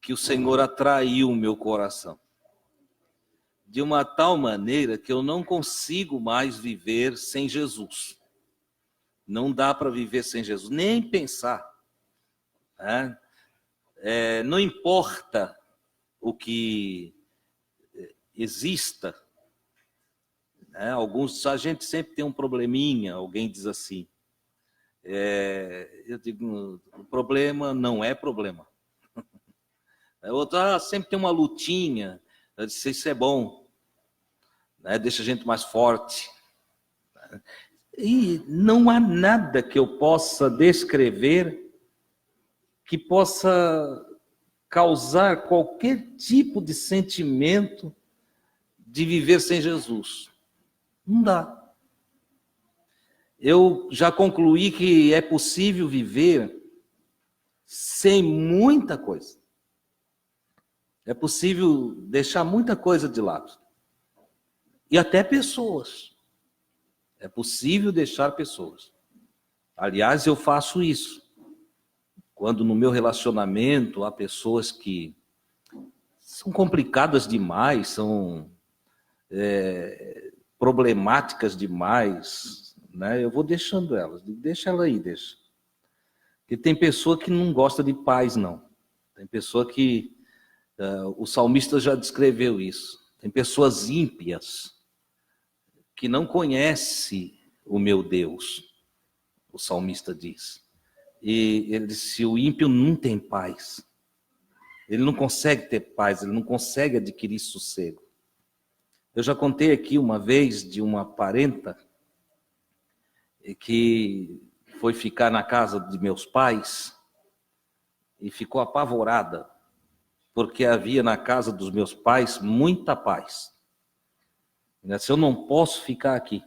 que o Senhor atraiu o meu coração de uma tal maneira que eu não consigo mais viver sem Jesus. Não dá para viver sem Jesus, nem pensar. Né? Não importa o que exista. Né? A gente sempre tem um probleminha, alguém diz assim. Eu digo, o problema não é problema. Outro, sempre tem uma lutinha. Eu disse, isso é bom. Né? Deixa a gente mais forte. E não há nada que eu possa descrever que possa causar qualquer tipo de sentimento de viver sem Jesus. Não dá. Eu já concluí que é possível viver sem muita coisa. É possível deixar muita coisa de lado. E até pessoas. É possível deixar pessoas. Aliás, eu faço isso. Quando no meu relacionamento há pessoas que são complicadas demais, são problemáticas demais, né? Eu vou deixando elas. Deixa ela aí, deixa. Porque tem pessoa que não gosta de paz, não. Tem pessoa que... o salmista já descreveu isso. Tem pessoas ímpias que não conhecem o meu Deus, o salmista diz. E ele disse, o ímpio não tem paz. Ele não consegue ter paz, ele não consegue adquirir sossego. Eu já contei aqui uma vez de uma parenta que foi ficar na casa de meus pais e ficou apavorada, porque havia na casa dos meus pais muita paz. Ela disse, eu não posso ficar aqui.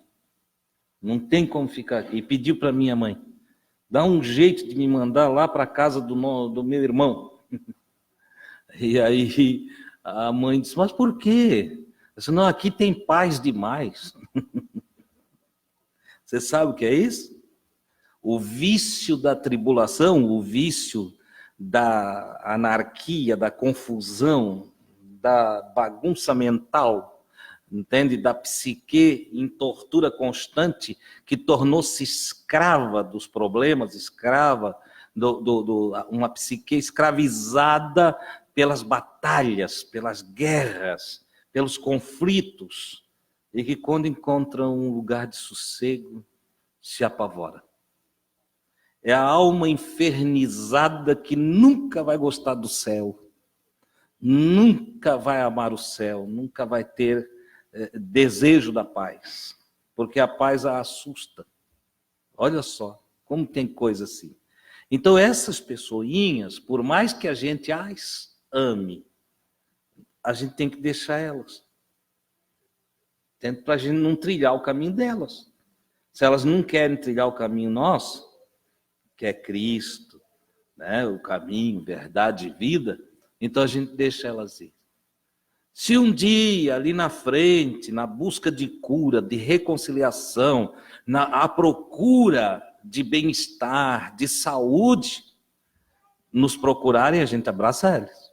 Não tem como ficar aqui. E pediu para minha mãe, dá um jeito de me mandar lá para a casa do meu irmão. E aí a mãe disse, mas por quê? Eu disse, não, aqui tem paz demais. Você sabe o que é isso? O vício da tribulação, o vício da anarquia, da confusão, da bagunça mental, entende? Da psique em tortura constante, que tornou-se escrava dos problemas, escrava, uma psique escravizada pelas batalhas, pelas guerras, pelos conflitos, e que quando encontra um lugar de sossego, se apavora. É a alma infernizada que nunca vai gostar do céu, nunca vai amar o céu, nunca vai ter desejo da paz, porque a paz a assusta. Olha só, como tem coisa assim. Então essas pessoinhas, por mais que a gente as ame, a gente tem que deixar elas. Para a gente não trilhar o caminho delas. Se elas não querem trilhar o caminho nosso, que é Cristo, né, o caminho, verdade e vida, então a gente deixa elas ir. Se um dia, ali na frente, na busca de cura, de reconciliação, à procura de bem-estar, de saúde, nos procurarem, a gente abraça eles.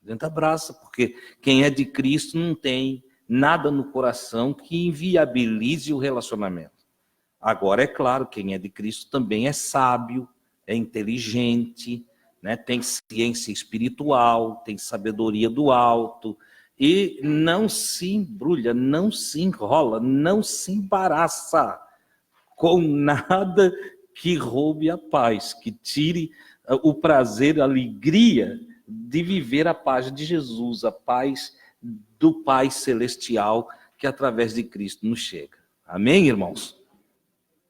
A gente abraça, porque quem é de Cristo não tem nada no coração que inviabilize o relacionamento. Agora, é claro, quem é de Cristo também é sábio, é inteligente, né? Tem ciência espiritual, tem sabedoria do alto, e não se embrulha, não se enrola, não se embaraça com nada que roube a paz, que tire o prazer, a alegria de viver a paz de Jesus, a paz do Pai Celestial que através de Cristo nos chega. Amém, irmãos?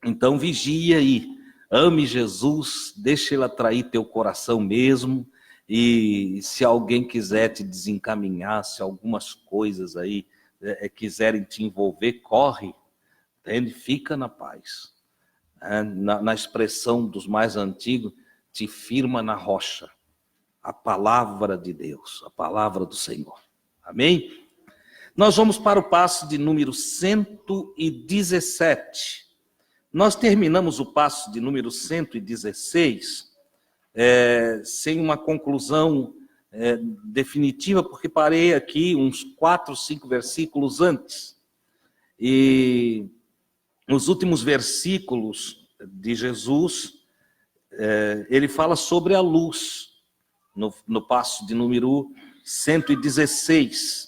Então vigia aí, ame Jesus, deixa ele atrair teu coração mesmo, e se alguém quiser te desencaminhar, se algumas coisas aí quiserem te envolver, corre, entende? Fica na paz. Na expressão dos mais antigos, te firma na rocha, a palavra de Deus, a palavra do Senhor. Amém? Nós vamos para o passo de número 117. Nós terminamos o passo de número 116 sem uma conclusão definitiva, porque parei aqui uns 4, 5 versículos antes. E nos últimos versículos de Jesus, ele fala sobre a luz, no passo de número 116.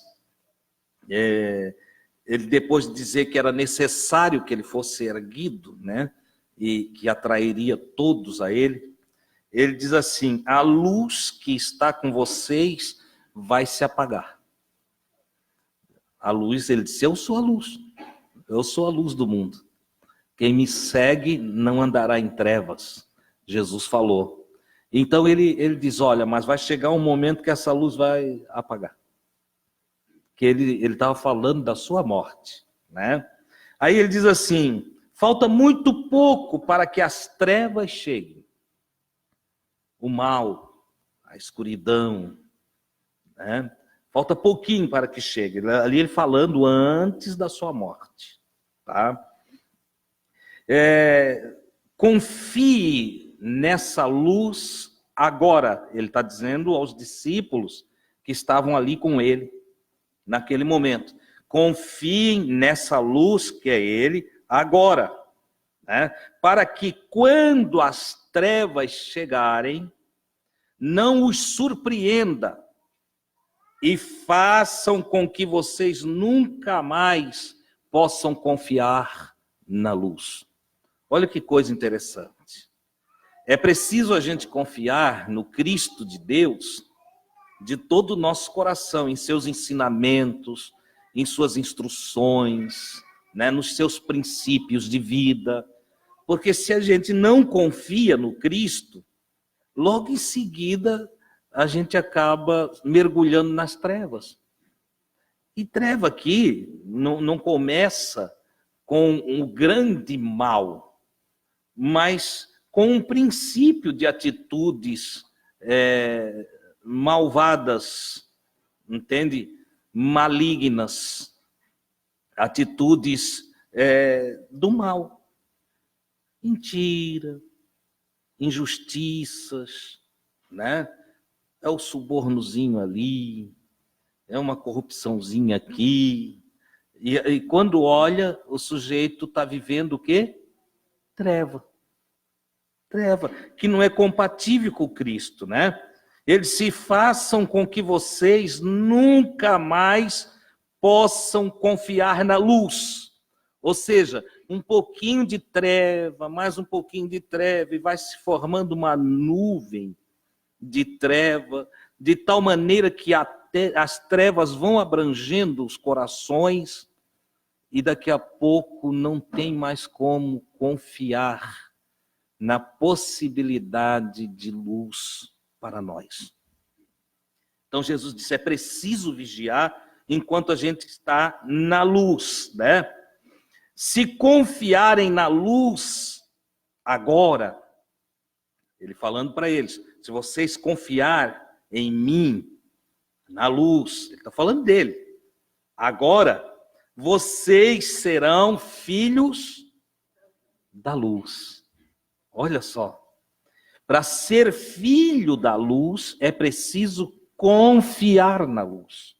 Ele, depois de dizer que era necessário que ele fosse erguido, né, e que atrairia todos a ele, ele diz assim: a luz que está com vocês vai se apagar. A luz, ele disse, eu sou a luz do mundo. Quem me segue não andará em trevas, Jesus falou. Então ele diz, olha, mas vai chegar um momento que essa luz vai apagar. Que ele estava falando da sua morte, né? Aí ele diz assim, falta muito pouco para que as trevas cheguem. O mal, a escuridão, né? Falta pouquinho para que chegue. Ali ele falando antes da sua morte, tá? Confie nessa luz agora, ele está dizendo aos discípulos que estavam ali com ele, naquele momento. Confiem nessa luz que é ele agora, né? Para que quando as trevas chegarem, não os surpreenda e façam com que vocês nunca mais possam confiar na luz. Olha que coisa interessante. É preciso a gente confiar no Cristo de Deus de todo o nosso coração, em seus ensinamentos, em suas instruções, né, nos seus princípios de vida. Porque se a gente não confia no Cristo, logo em seguida a gente acaba mergulhando nas trevas. E treva aqui não começa com um grande mal, mas com um princípio de atitudes malvadas, entende? Malignas, atitudes do mal. Mentira, injustiças, né? É o subornozinho ali, é uma corrupçãozinha aqui. E quando olha, o sujeito está vivendo o quê? Treva. Treva, que não é compatível com Cristo, né? Eles se façam com que vocês nunca mais possam confiar na luz. Ou seja, um pouquinho de treva, mais um pouquinho de treva, e vai se formando uma nuvem de treva, de tal maneira que até as trevas vão abrangendo os corações, e daqui a pouco não tem mais como confiar na possibilidade de luz para nós. Então Jesus disse, é preciso vigiar enquanto a gente está na luz, né? Se confiarem na luz agora, ele falando para eles, se vocês confiarem em mim, na luz, ele está falando dele, agora vocês serão filhos da luz. Olha só, para ser filho da luz é preciso confiar na luz.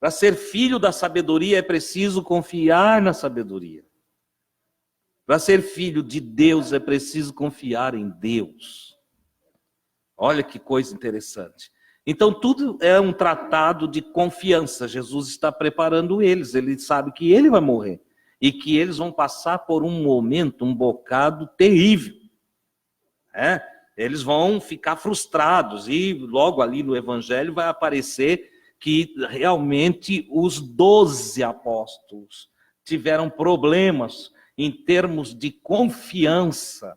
Para ser filho da sabedoria é preciso confiar na sabedoria. Para ser filho de Deus é preciso confiar em Deus. Olha que coisa interessante. Então tudo é um tratado de confiança. Jesus está preparando eles. Ele sabe que ele vai morrer. E que eles vão passar por um momento, um bocado terrível. Eles vão ficar frustrados. E logo ali no Evangelho vai aparecer que realmente os 12 apóstolos tiveram problemas em termos de confiança.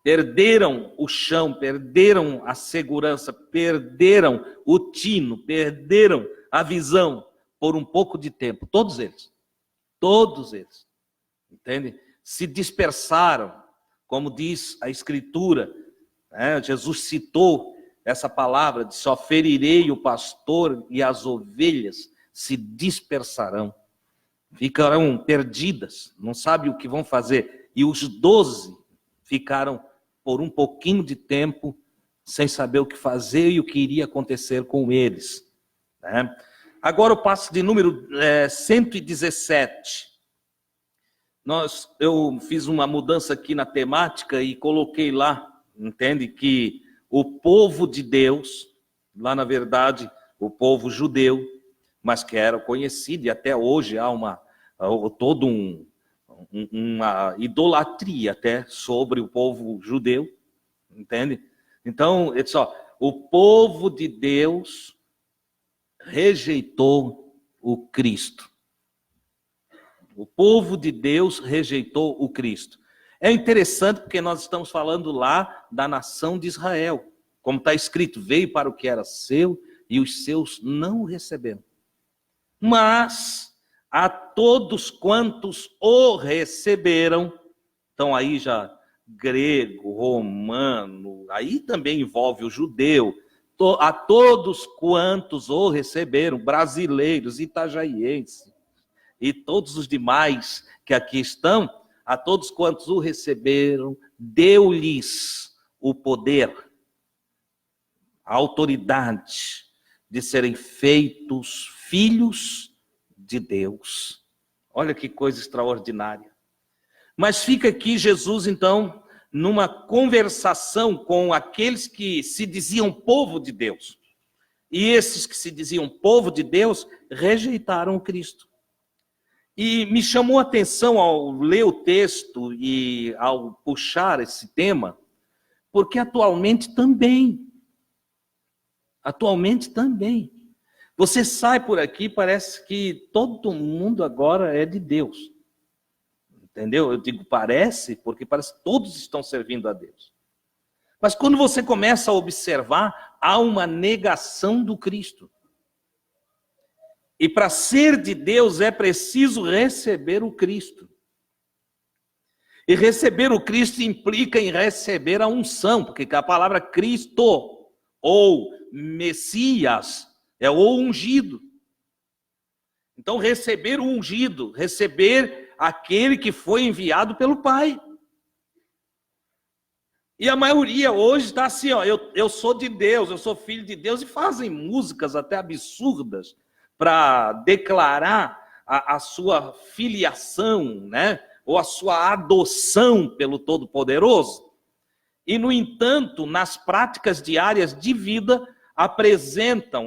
Perderam o chão, perderam a segurança, perderam o tino, perderam a visão por um pouco de tempo. Todos eles, entende? Se dispersaram, como diz a Escritura, né? Jesus citou essa palavra, de só ferirei o pastor e as ovelhas se dispersarão. Ficarão perdidas, não sabem o que vão fazer. E os 12 ficaram por um pouquinho de tempo, sem saber o que fazer e o que iria acontecer com eles, né? Agora o passo de número 117. Eu fiz uma mudança aqui na temática e coloquei lá, entende, que o povo de Deus, lá na verdade, o povo judeu, mas que era conhecido, e até hoje há toda uma idolatria até sobre o povo judeu, entende? Então, o povo de Deus rejeitou o Cristo. O povo de Deus rejeitou o Cristo. É interessante porque nós estamos falando lá da nação de Israel. Como está escrito, veio para o que era seu e os seus não o receberam. Mas a todos quantos o receberam, então aí já grego, romano, aí também envolve o judeu, a todos quantos o receberam, brasileiros, itajaienses e todos os demais que aqui estão, a todos quantos o receberam, deu-lhes o poder, a autoridade de serem feitos filhos de Deus. Olha que coisa extraordinária. Mas fica aqui Jesus, então, numa conversação com aqueles que se diziam povo de Deus. E esses que se diziam povo de Deus rejeitaram o Cristo. E me chamou a atenção ao ler o texto e ao puxar esse tema, porque atualmente também, você sai por aqui, parece que todo mundo agora é de Deus. Entendeu? Eu digo parece, porque parece que todos estão servindo a Deus. Mas quando você começa a observar, há uma negação do Cristo. E para ser de Deus é preciso receber o Cristo. E receber o Cristo implica em receber a unção, porque a palavra Cristo ou Messias é o ungido. Então receber o ungido, receber aquele que foi enviado pelo Pai. E a maioria hoje está assim, ó, eu sou de Deus, eu sou filho de Deus, e fazem músicas até absurdas para declarar a sua filiação, né? Ou a sua adoção pelo Todo-Poderoso. E, no entanto, nas práticas diárias de vida,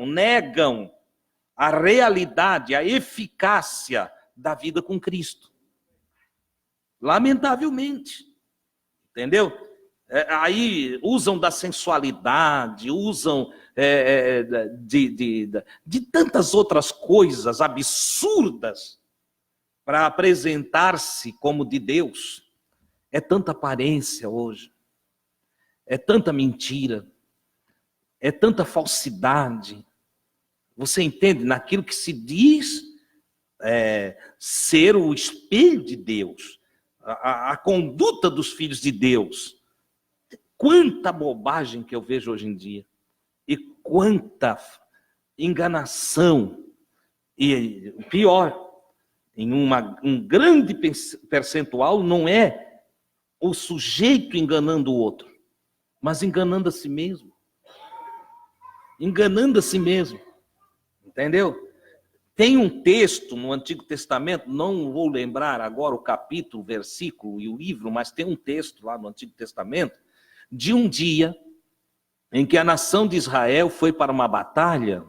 negam a realidade, a eficácia da vida com Cristo. Lamentavelmente. Entendeu? Aí usam da sensualidade, usam de tantas outras coisas absurdas para apresentar-se como de Deus. É tanta aparência hoje, é tanta mentira, é tanta falsidade. Você entende? Naquilo que se diz ser o espelho de Deus, a conduta dos filhos de Deus. Quanta bobagem que eu vejo hoje em dia. E quanta enganação. E pior, em um grande percentual, não é o sujeito enganando o outro, mas enganando a si mesmo. Enganando a si mesmo. Entendeu? Tem um texto no Antigo Testamento, não vou lembrar agora o capítulo, o versículo e o livro, mas tem um texto lá no Antigo Testamento, de um dia em que a nação de Israel foi para uma batalha.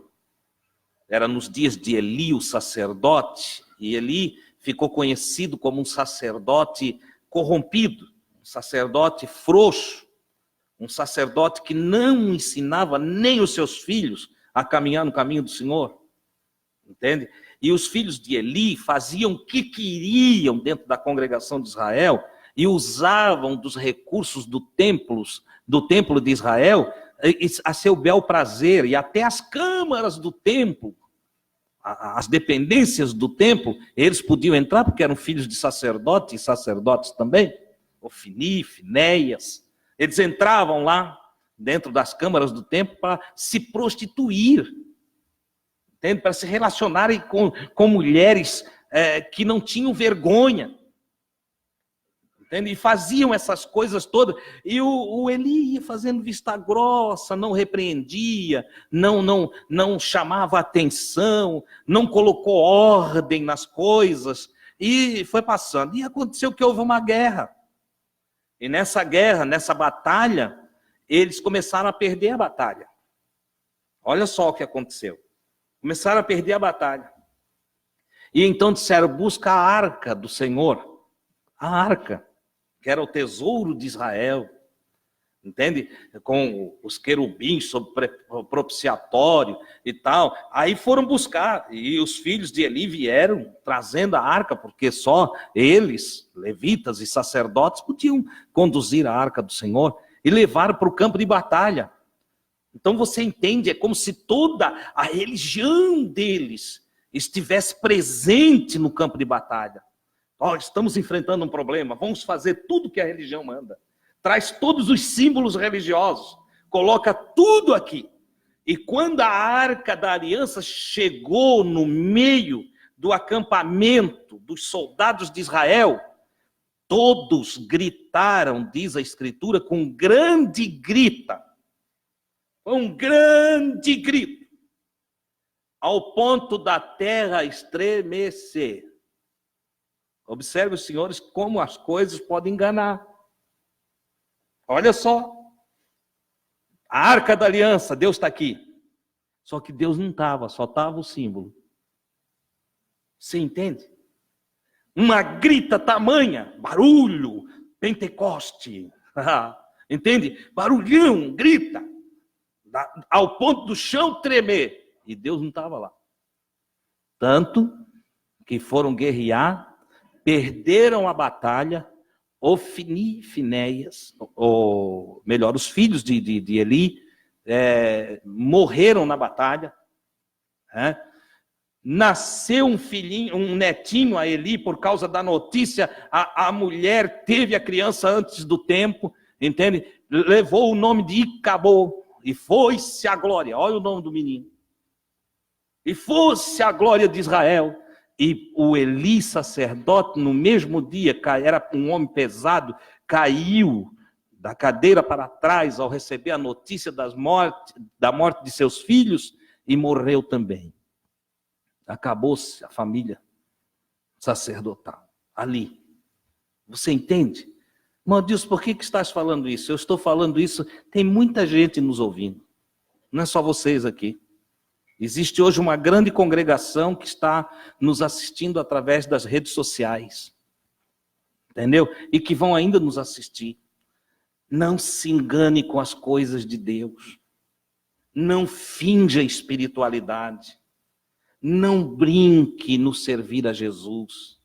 Era nos dias de Eli, o sacerdote, e Eli ficou conhecido como um sacerdote corrompido, um sacerdote frouxo, um sacerdote que não ensinava nem os seus filhos a caminhar no caminho do Senhor. Entende? E os filhos de Eli faziam o que queriam dentro da congregação de Israel e usavam dos recursos do templo de Israel a seu bel prazer, e até as câmaras do templo, as dependências do templo, eles podiam entrar porque eram filhos de sacerdotes e sacerdotes também, Ofni, Finéias. Eles entravam lá dentro das câmaras do templo para se prostituir, entende? Para se relacionarem com mulheres que não tinham vergonha. Entende? E faziam essas coisas todas, e o Eli ia fazendo vista grossa, não repreendia, não chamava atenção, não colocou ordem nas coisas, e foi passando. E aconteceu que houve uma guerra. E nessa guerra, nessa batalha, eles começaram a perder a batalha. Olha só o que aconteceu. Começaram a perder a batalha. E então disseram, busca a arca do Senhor. A arca, que era o tesouro de Israel. Entende? Com os querubins sobre o propiciatório e tal. Aí foram buscar. E os filhos de Eli vieram trazendo a arca, porque só eles, levitas e sacerdotes, podiam conduzir a arca do Senhor e levar para o campo de batalha. Então você entende, é como se toda a religião deles estivesse presente no campo de batalha. Estamos enfrentando um problema, vamos fazer tudo que a religião manda. Traz todos os símbolos religiosos, coloca tudo aqui. E quando a arca da aliança chegou no meio do acampamento dos soldados de Israel, todos gritaram, diz a Escritura, com grande grita. Um grande grito, ao ponto da terra estremecer. Observe, os senhores, como as coisas podem enganar. Olha só, a arca da aliança, Deus está aqui. Só que Deus não estava, só estava o símbolo. Você entende? Uma grita tamanha, barulho, Pentecoste. Entende? Barulhão, grita. Ao ponto do chão tremer, e Deus não estava lá. Tanto que foram guerrear, perderam a batalha, Ofni e Finéias, ou melhor, os filhos de Eli, morreram na batalha. Nasceu um filhinho, um netinho a Eli, por causa da notícia, a mulher teve a criança antes do tempo, entende? Levou o nome de Icabô, e foi-se a glória, olha o nome do menino. E fosse a glória de Israel. E o Eli, sacerdote, no mesmo dia, era um homem pesado, caiu da cadeira para trás ao receber a notícia da morte de seus filhos e morreu também. Acabou-se a família sacerdotal ali. Você entende? Irmão Deus, por que estás falando isso? Eu estou falando isso, tem muita gente nos ouvindo. Não é só vocês aqui. Existe hoje uma grande congregação que está nos assistindo através das redes sociais. Entendeu? E que vão ainda nos assistir. Não se engane com as coisas de Deus. Não finja espiritualidade. Não brinque no servir a Jesus.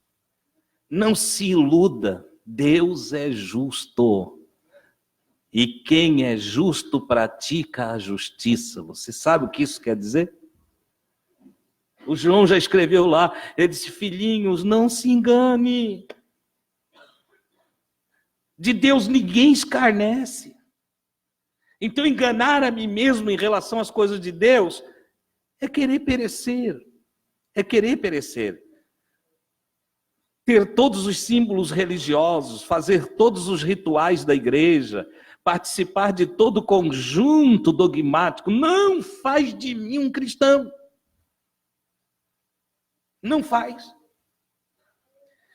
Não se iluda. Deus é justo. E quem é justo pratica a justiça. Você sabe o que isso quer dizer? O João já escreveu lá, ele disse, filhinhos, não se engane. De Deus ninguém escarnece. Então enganar a mim mesmo em relação às coisas de Deus é querer perecer. É querer perecer. Ter todos os símbolos religiosos, fazer todos os rituais da igreja, participar de todo o conjunto dogmático, não faz de mim um cristão. Não faz.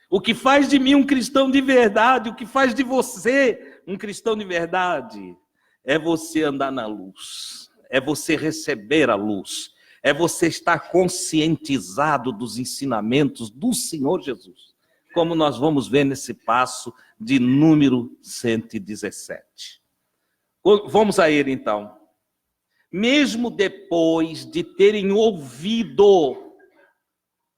O que faz de mim um cristão de verdade, o que faz de você um cristão de verdade, é você andar na luz, é você receber a luz, é você estar conscientizado dos ensinamentos do Senhor Jesus, como nós vamos ver nesse passo de número 117. Vamos a ele então. Mesmo depois de terem ouvido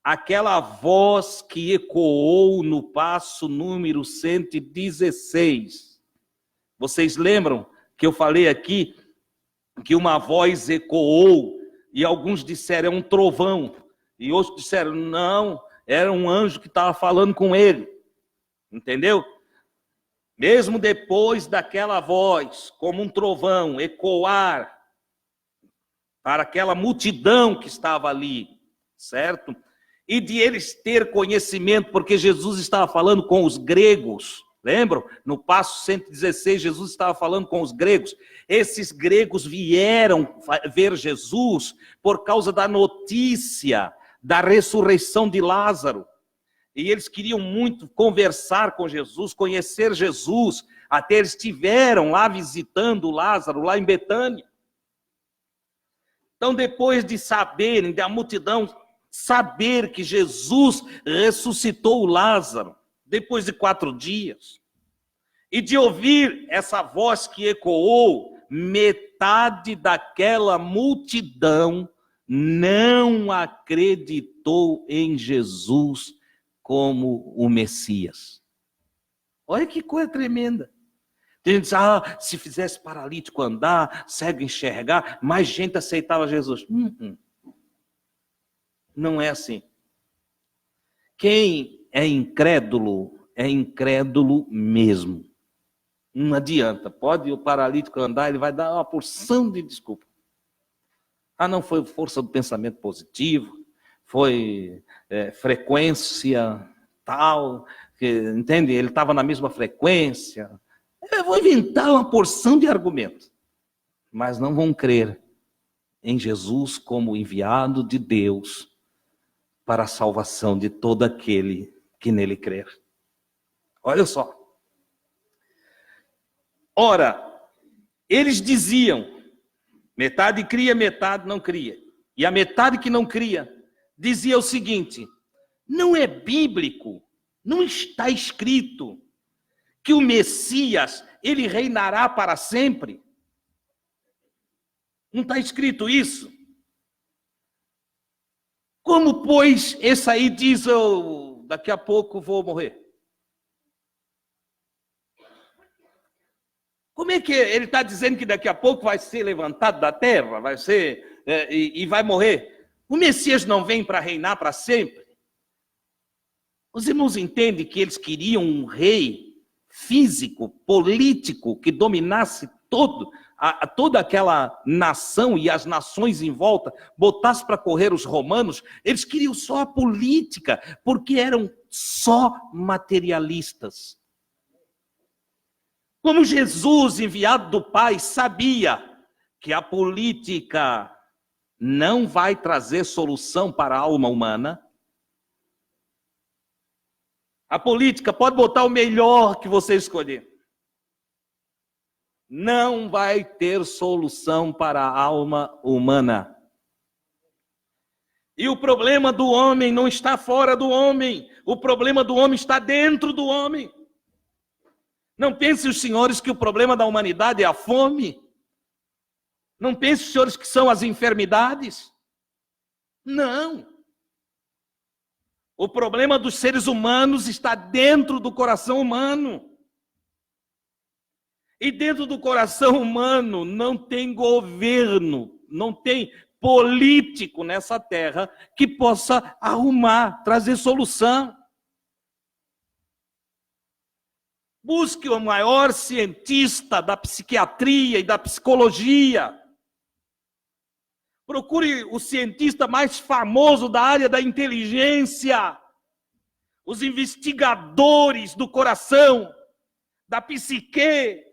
aquela voz que ecoou no passo número 116. Vocês lembram que eu falei aqui que uma voz ecoou e alguns disseram é um trovão e outros disseram não, era um anjo que estava falando com ele. Entendeu? Mesmo depois daquela voz, como um trovão, ecoar para aquela multidão que estava ali, certo? E de eles ter conhecimento, porque Jesus estava falando com os gregos, Lembram? No passo 116, Jesus estava falando com os gregos. Esses gregos vieram ver Jesus por causa da notícia da ressurreição de Lázaro. E eles queriam muito conversar com Jesus, conhecer Jesus. Até eles estiveram lá visitando Lázaro, lá em Betânia. Então, depois de saberem, da multidão saber que Jesus ressuscitou Lázaro, depois de 4 dias, e de ouvir essa voz que ecoou, metade daquela multidão não acreditou em Jesus como o Messias. Olha que coisa tremenda. Tem gente que diz, se fizesse paralítico andar, cego enxergar, mais gente aceitava Jesus. Não é assim. Quem é incrédulo mesmo. Não adianta. Pode o paralítico andar, ele vai dar uma porção de desculpa. Não foi força do pensamento positivo, foi frequência tal, entende? Ele estava na mesma frequência. Eu vou inventar uma porção de argumentos, mas não vão crer em Jesus como enviado de Deus para a salvação de todo aquele que nele crer. Olha só. Ora, eles diziam, metade cria, metade não cria. E a metade que não cria dizia o seguinte: não é bíblico, não está escrito que o Messias, ele reinará para sempre? Não está escrito isso? Como, pois, esse aí diz, daqui a pouco vou morrer? Como é que ele está dizendo que daqui a pouco vai ser levantado da terra, vai ser e vai morrer? O Messias não vem para reinar para sempre? Os irmãos entendem que eles queriam um rei físico, político, que dominasse toda aquela nação e as nações em volta, botasse para correr os romanos. Eles queriam só a política, porque eram só materialistas. Como Jesus, enviado do Pai, sabia que a política não vai trazer solução para a alma humana, a política pode botar o melhor que você escolher, não vai ter solução para a alma humana. E o problema do homem não está fora do homem, o problema do homem está dentro do homem. Não pensem os senhores que o problema da humanidade é a fome. Não pensem os senhores que são as enfermidades. Não. O problema dos seres humanos está dentro do coração humano. E dentro do coração humano não tem governo, não tem político nessa terra que possa arrumar, trazer solução. Busque o maior cientista da psiquiatria e da psicologia. Procure o cientista mais famoso da área da inteligência. Os investigadores do coração, da psique,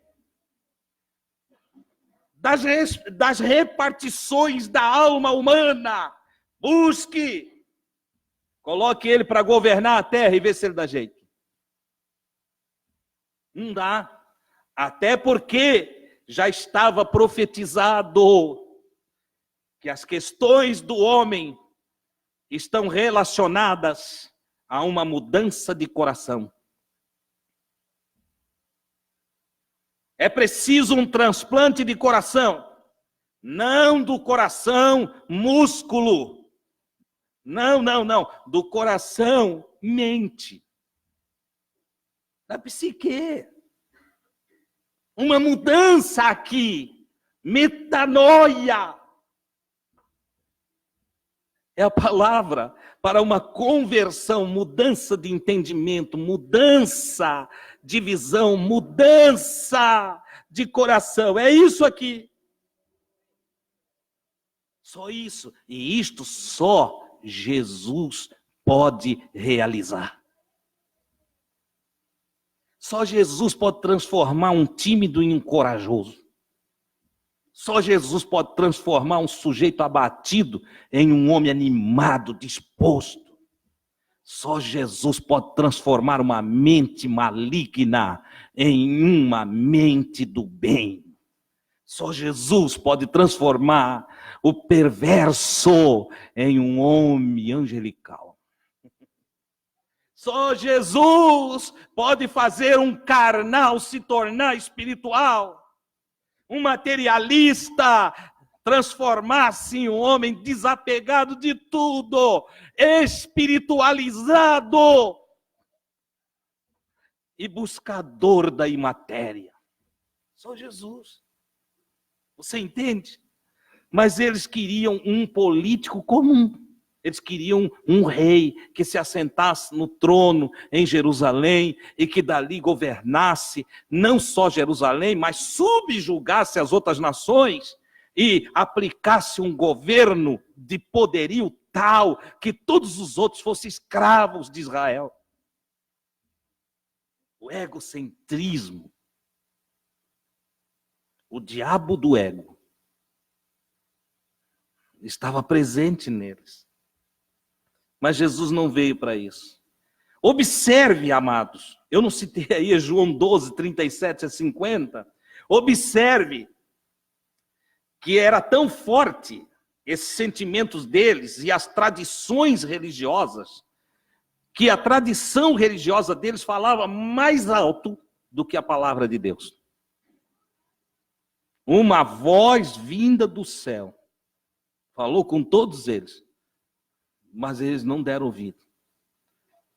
das repartições da alma humana. Busque. Coloque ele para governar a terra e vê se ele dá jeito. Não dá. Até porque já estava profetizado que as questões do homem estão relacionadas a uma mudança de coração. É preciso um transplante de coração, não do coração músculo, não, do coração mente, da psique. Uma mudança aqui, metanoia. É a palavra para uma conversão, mudança de entendimento, mudança de visão, mudança de coração. É isso aqui. Só isso. E isto só Jesus pode realizar. Só Jesus pode transformar um tímido em um corajoso. Só Jesus pode transformar um sujeito abatido em um homem animado, disposto. Só Jesus pode transformar uma mente maligna em uma mente do bem. Só Jesus pode transformar o perverso em um homem angelical. Só Jesus pode fazer um carnal se tornar espiritual. Um materialista transformar-se em um homem desapegado de tudo, espiritualizado e buscador da imatéria. Só Jesus. Você entende? Mas eles queriam um político comum. Eles queriam um rei que se assentasse no trono em Jerusalém e que dali governasse não só Jerusalém, mas subjugasse as outras nações e aplicasse um governo de poderio tal que todos os outros fossem escravos de Israel. O egocentrismo, o diabo do ego, estava presente neles. Mas Jesus não veio para isso. Observe, amados, eu não citei aí João 12, 37 a 50. Observe que era tão forte esses sentimentos deles e as tradições religiosas, que a tradição religiosa deles falava mais alto do que a palavra de Deus. Uma voz vinda do céu falou com todos eles, mas eles não deram ouvido,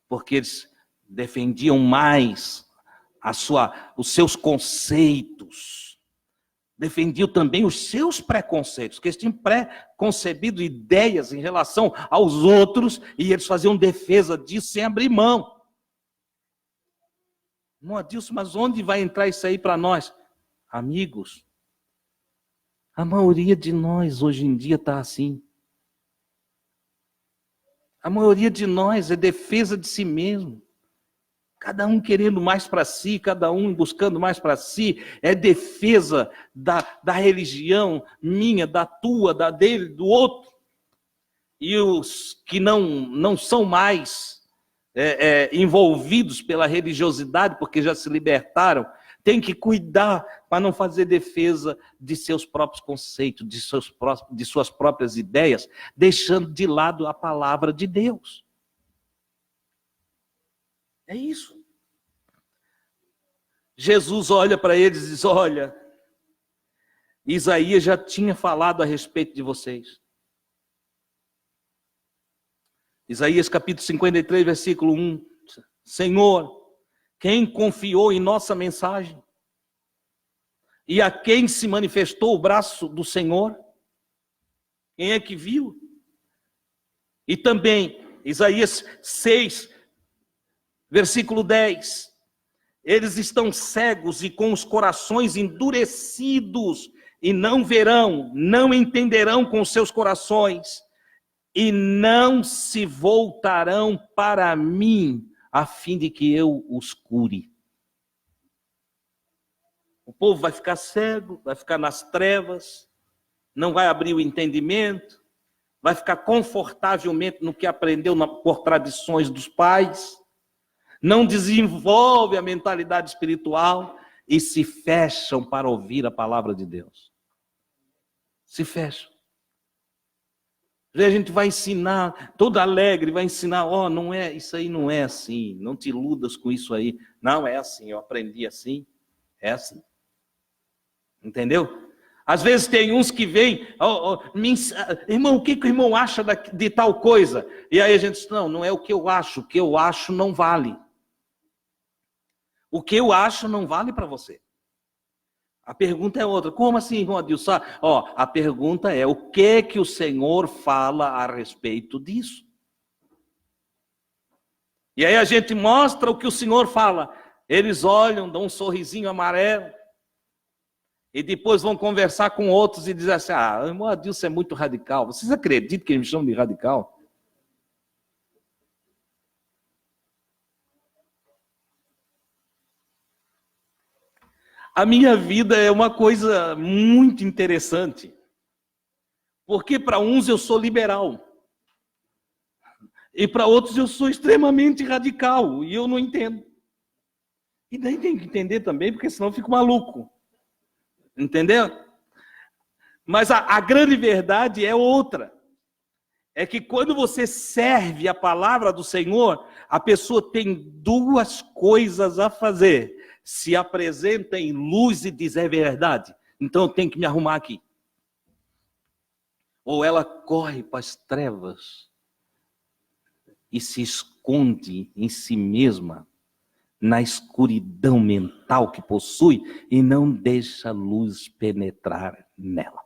porque eles defendiam mais os seus conceitos, defendiam também os seus preconceitos, porque eles tinham pré-concebido ideias em relação aos outros, e eles faziam defesa disso sem abrir mão. Não, Adilson, mas onde vai entrar isso aí para nós? Amigos, a maioria de nós hoje em dia está assim. A maioria de nós é defesa de si mesmo. Cada um querendo mais para si, cada um buscando mais para si. É defesa da religião minha, da tua, da dele, do outro. E os que não são mais envolvidos pela religiosidade, porque já se libertaram, tem que cuidar para não fazer defesa de seus próprios conceitos, de suas próprias ideias, deixando de lado a palavra de Deus. É isso. Jesus olha para eles e diz, olha, Isaías já tinha falado a respeito de vocês. Isaías capítulo 53, versículo 1. Senhor, quem confiou em nossa mensagem? E a quem se manifestou o braço do Senhor? Quem é que viu? E também, Isaías 6, versículo 10. Eles estão cegos e com os corações endurecidos, e não verão, não entenderão com os seus corações, e não se voltarão para mim, a fim de que eu os cure. O povo vai ficar cego, vai ficar nas trevas, não vai abrir o entendimento, vai ficar confortavelmente no que aprendeu por tradições dos pais, não desenvolve a mentalidade espiritual e se fecham para ouvir a palavra de Deus. Se fecham. A gente vai ensinar, todo alegre, vai ensinar, não é, isso aí não é assim, não te iludas com isso aí. Não, é assim, eu aprendi assim, é assim. Entendeu? Às vezes tem uns que vêm, irmão, o que o irmão acha de tal coisa? E aí a gente diz, não é o que eu acho não vale. O que eu acho não vale para você. A pergunta é outra. Como assim, irmão Adilson? A pergunta é, o que o Senhor fala a respeito disso? E aí a gente mostra o que o Senhor fala. Eles olham, dão um sorrisinho amarelo. E depois vão conversar com outros e dizem assim, o irmão Adilson é muito radical. Vocês acreditam que eles me chamam de radical? A minha vida é uma coisa muito interessante. Porque para uns eu sou liberal. E para outros eu sou extremamente radical. E eu não entendo. E daí tem que entender também, porque senão eu fico maluco. Entendeu? Mas a grande verdade é outra. É que quando você serve a palavra do Senhor, a pessoa tem duas coisas a fazer. Se apresenta em luz e diz, é verdade, então eu tenho que me arrumar aqui. Ou ela corre para as trevas e se esconde em si mesma, na escuridão mental que possui, e não deixa a luz penetrar nela.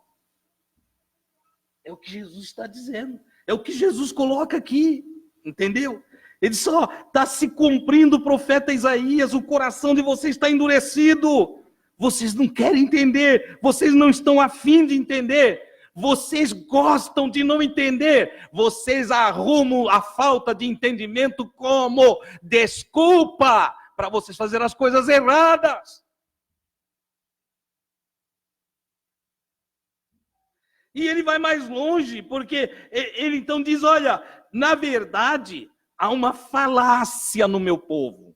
É o que Jesus está dizendo. É o que Jesus coloca aqui, entendeu? Ele só está se cumprindo o profeta Isaías, o coração de vocês está endurecido. Vocês não querem entender, vocês não estão afim de entender, vocês gostam de não entender, vocês arrumam a falta de entendimento como desculpa para vocês fazerem as coisas erradas. E ele vai mais longe, porque ele então diz, olha, na verdade, há uma falácia no meu povo.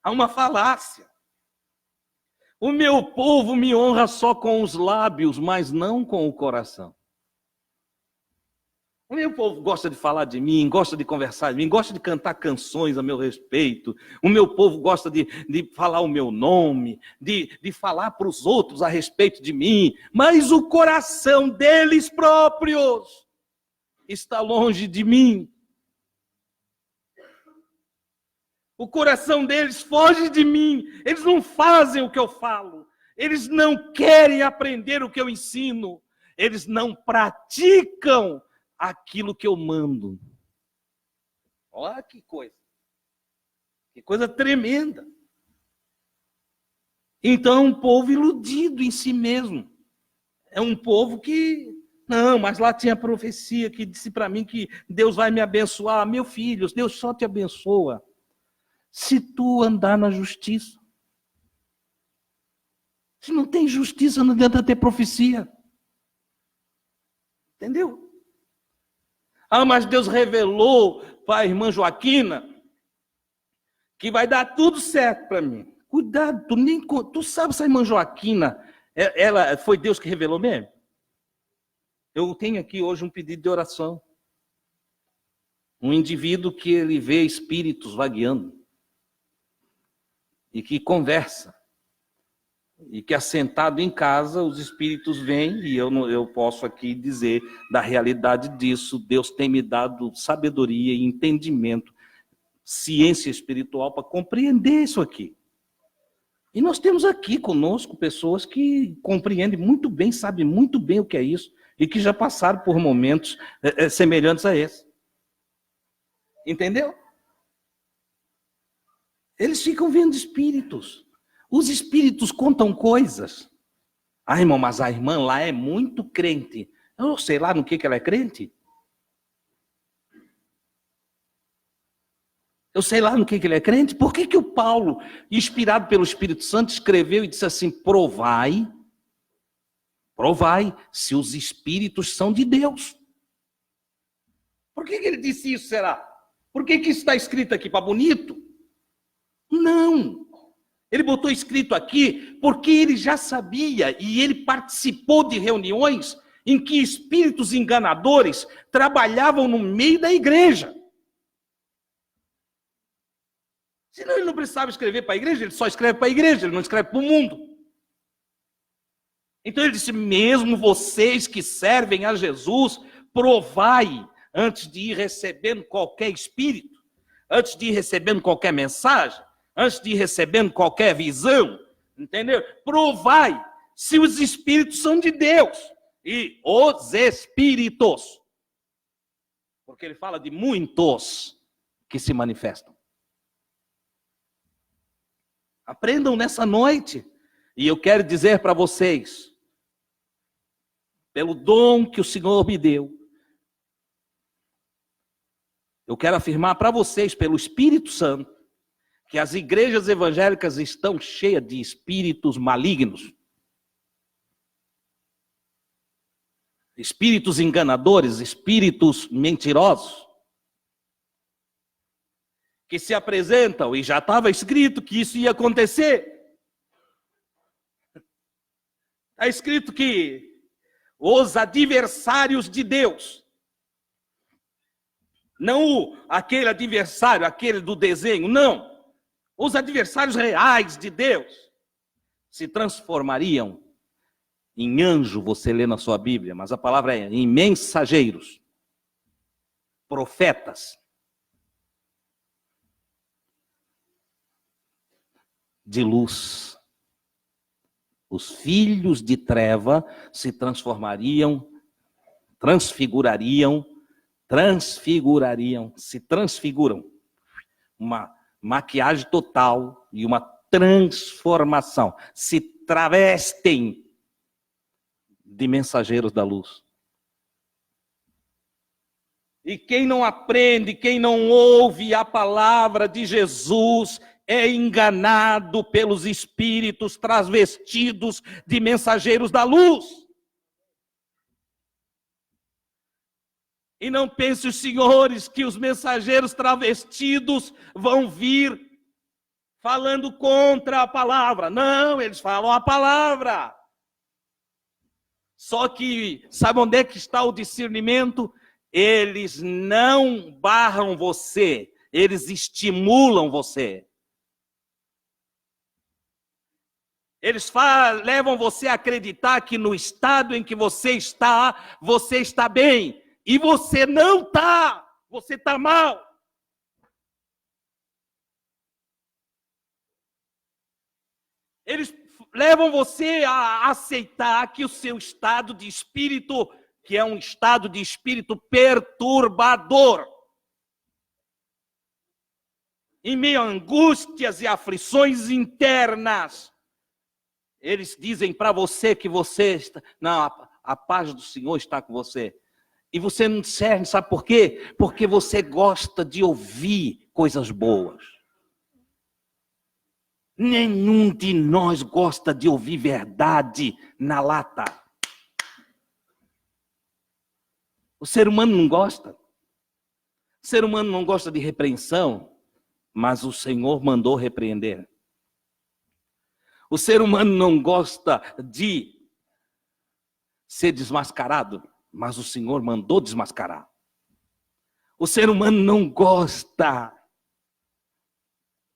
Há uma falácia. O meu povo me honra só com os lábios, mas não com o coração. O meu povo gosta de falar de mim, gosta de conversar de mim, gosta de cantar canções a meu respeito. O meu povo gosta de falar o meu nome, de falar para os outros a respeito de mim. Mas o coração deles próprios está longe de mim. O coração deles foge de mim. Eles não fazem o que eu falo. Eles não querem aprender o que eu ensino. Eles não praticam aquilo que eu mando. Olha que coisa tremenda. Então é um povo iludido em si mesmo. É um povo que, não, mas lá tinha profecia que disse para mim que Deus vai me abençoar. Meu filho, Deus só te abençoa se tu andar na justiça. Se não tem justiça, não adianta ter profecia. Entendeu? Ah, mas Deus revelou para a irmã Joaquina que vai dar tudo certo para mim. Cuidado, tu sabe se a irmã Joaquina, ela foi Deus que revelou mesmo? Eu tenho aqui hoje um pedido de oração. Um indivíduo que ele vê espíritos vagueando e que conversa. E que assentado em casa, os espíritos vêm, e eu posso aqui dizer da realidade disso. Deus tem me dado sabedoria e entendimento, ciência espiritual para compreender isso aqui. E nós temos aqui conosco pessoas que compreendem muito bem, sabem muito bem o que é isso, e que já passaram por momentos semelhantes a esse. Entendeu? Eles ficam vendo espíritos. Os espíritos contam coisas. Ah, irmão, mas a irmã lá é muito crente. Eu sei lá no que ela é crente. Eu sei lá no que ele é crente. Por que o Paulo, inspirado pelo Espírito Santo, escreveu e disse assim, provai se os espíritos são de Deus. Por que ele disse isso, será? Por que isso está escrito aqui? Para bonito? Não. Ele botou escrito aqui porque ele já sabia e ele participou de reuniões em que espíritos enganadores trabalhavam no meio da igreja. Senão ele não precisava escrever para a igreja, ele só escreve para a igreja, ele não escreve para o mundo. Então ele disse, mesmo vocês que servem a Jesus, provai antes de ir recebendo qualquer espírito, antes de ir recebendo qualquer mensagem, antes de ir recebendo qualquer visão, entendeu? Provai se os espíritos são de Deus. E os espíritos. Porque ele fala de muitos que se manifestam. Aprendam nessa noite. E eu quero dizer para vocês, pelo dom que o Senhor me deu, eu quero afirmar para vocês, pelo Espírito Santo, que as igrejas evangélicas estão cheias de espíritos malignos, espíritos enganadores, espíritos mentirosos, que se apresentam, e já estava escrito que isso ia acontecer. Está escrito que os adversários de Deus, não aquele adversário, aquele do desenho, não. Os adversários reais de Deus se transformariam em anjo, você lê na sua Bíblia, mas a palavra é em mensageiros, profetas de luz. Os filhos de treva se se transfiguram. Uma maquiagem total e uma transformação. Se travestem de mensageiros da luz. E quem não aprende, quem não ouve a palavra de Jesus, é enganado pelos espíritos travestidos de mensageiros da luz. E não pense os senhores que os mensageiros travestidos vão vir falando contra a palavra. Não, eles falam a palavra. Só que, sabe onde é que está o discernimento? Eles não barram você, eles estimulam você. Eles levam você a acreditar que no estado em que você está bem. E você não está, você está mal. Eles levam você a aceitar que o seu estado de espírito, que é um estado de espírito perturbador, em meio a angústias e aflições internas, eles dizem para você que você está... Não, a paz do Senhor está com você. E você não serve, sabe por quê? Porque você gosta de ouvir coisas boas. Nenhum de nós gosta de ouvir verdade na lata. O ser humano não gosta. O ser humano não gosta de repreensão, mas o Senhor mandou repreender. O ser humano não gosta de ser desmascarado, mas o Senhor mandou desmascarar. O ser humano não gosta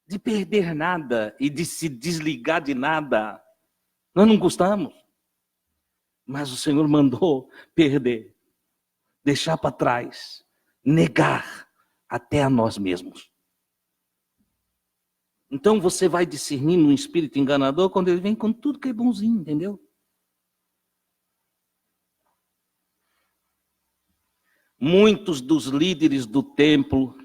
de perder nada e de se desligar de nada. Nós não gostamos. Mas o Senhor mandou perder, deixar para trás, negar até a nós mesmos. Então você vai discernir um espírito enganador quando ele vem com tudo que é bonzinho, entendeu? Muitos dos líderes do templo,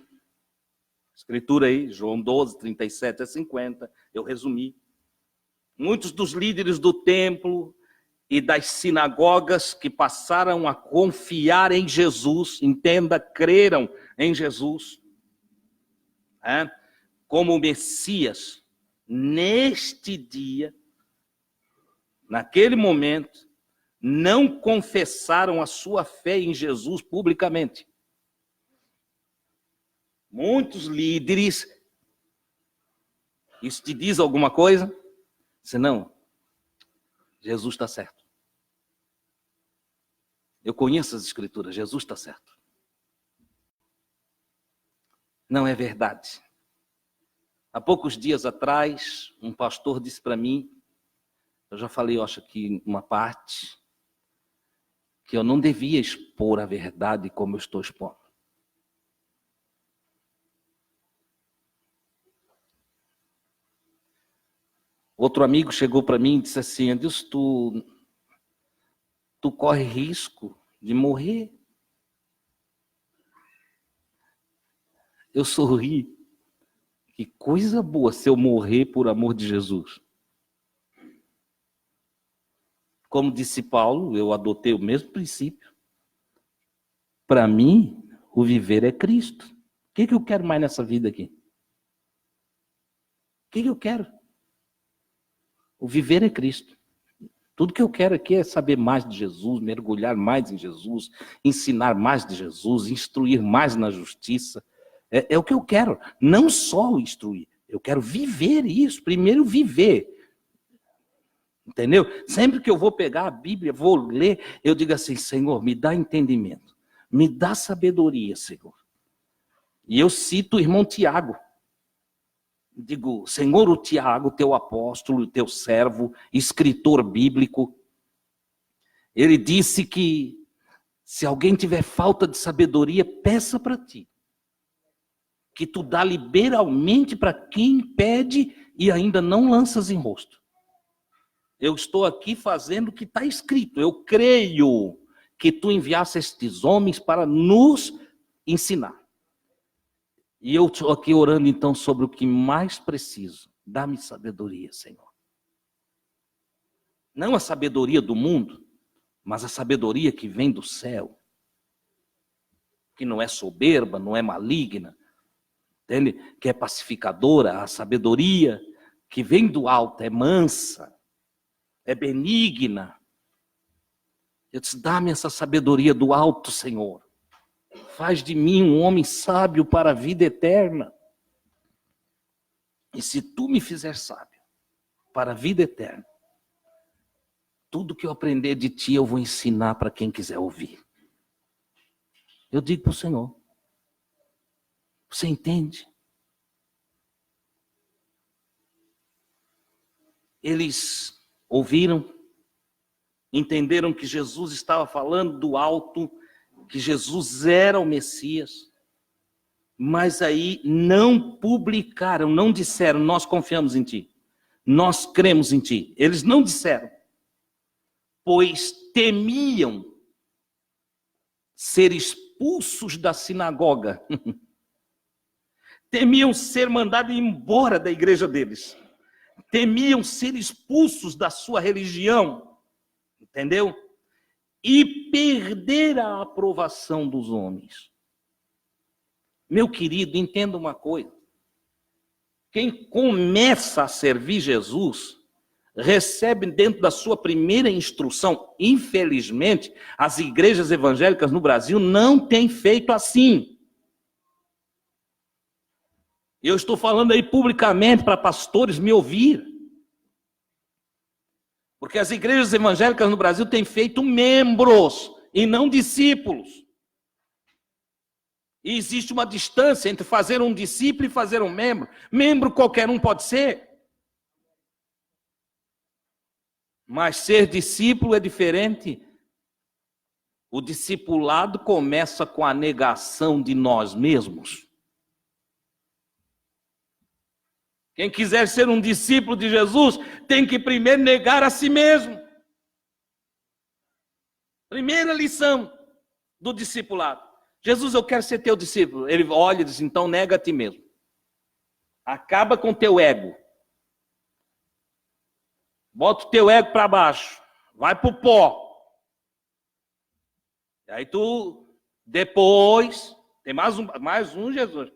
escritura aí, João 12, 37 a 50, eu resumi. Muitos dos líderes do templo e das sinagogas que passaram a confiar em Jesus, entenda, creram em Jesus, como Messias, neste dia, naquele momento, não confessaram a sua fé em Jesus publicamente. Muitos líderes, isso te diz alguma coisa? Senão, Jesus está certo. Eu conheço as escrituras, Jesus está certo. Não é verdade. Há poucos dias atrás, um pastor disse para mim, eu já falei, eu acho que uma parte, que eu não devia expor a verdade como eu estou expondo. Outro amigo chegou para mim e disse assim, Adilson, tu corre risco de morrer. Eu sorri. Que coisa boa se eu morrer por amor de Jesus. Como disse Paulo, eu adotei o mesmo princípio. Para mim, o viver é Cristo. O que eu quero mais nessa vida aqui? que eu quero? O viver é Cristo. Tudo que eu quero aqui é saber mais de Jesus, mergulhar mais em Jesus, ensinar mais de Jesus, instruir mais na justiça. É o que eu quero. Não só o instruir, eu quero viver isso. Primeiro viver. Entendeu? Sempre que eu vou pegar a Bíblia, vou ler, eu digo assim, Senhor, me dá entendimento. Me dá sabedoria, Senhor. E eu cito o irmão Tiago. Digo, Senhor, o Tiago, teu apóstolo, teu servo, escritor bíblico, ele disse que se alguém tiver falta de sabedoria, peça para ti. Que tu dá liberalmente para quem pede e ainda não lanças em rosto. Eu estou aqui fazendo o que está escrito. Eu creio que tu enviaste estes homens para nos ensinar. E eu estou aqui orando então sobre o que mais preciso. Dá-me sabedoria, Senhor. Não a sabedoria do mundo, mas a sabedoria que vem do céu. Que não é soberba, não é maligna, entende? Que é pacificadora. A sabedoria que vem do alto é mansa, é benigna. Eu disse, dá-me essa sabedoria do alto, Senhor. Faz de mim um homem sábio para a vida eterna. E se tu me fizer sábio para a vida eterna, tudo que eu aprender de ti eu vou ensinar para quem quiser ouvir. Eu digo para o Senhor, você entende? Eles ouviram, entenderam que Jesus estava falando do alto, que Jesus era o Messias, mas aí não publicaram, não disseram, nós confiamos em ti, nós cremos em ti. Eles não disseram, pois temiam ser expulsos da sinagoga, temiam ser mandados embora da igreja deles, temiam ser expulsos da sua religião, entendeu? E perder a aprovação dos homens. Meu querido, entenda uma coisa. Quem começa a servir Jesus, recebe dentro da sua primeira instrução, infelizmente, as igrejas evangélicas no Brasil não têm feito assim. Eu estou falando aí publicamente para pastores me ouvir. Porque as igrejas evangélicas no Brasil têm feito membros e não discípulos. E existe uma distância entre fazer um discípulo e fazer um membro. Membro qualquer um pode ser. Mas ser discípulo é diferente. O discipulado começa com a negação de nós mesmos. Quem quiser ser um discípulo de Jesus, tem que primeiro negar a si mesmo. Primeira lição do discipulado. Jesus, eu quero ser teu discípulo. Ele olha e diz, então nega a ti mesmo. Acaba com teu ego. Bota o teu ego para baixo. Vai para o pó. E aí tu, depois, tem mais um Jesus.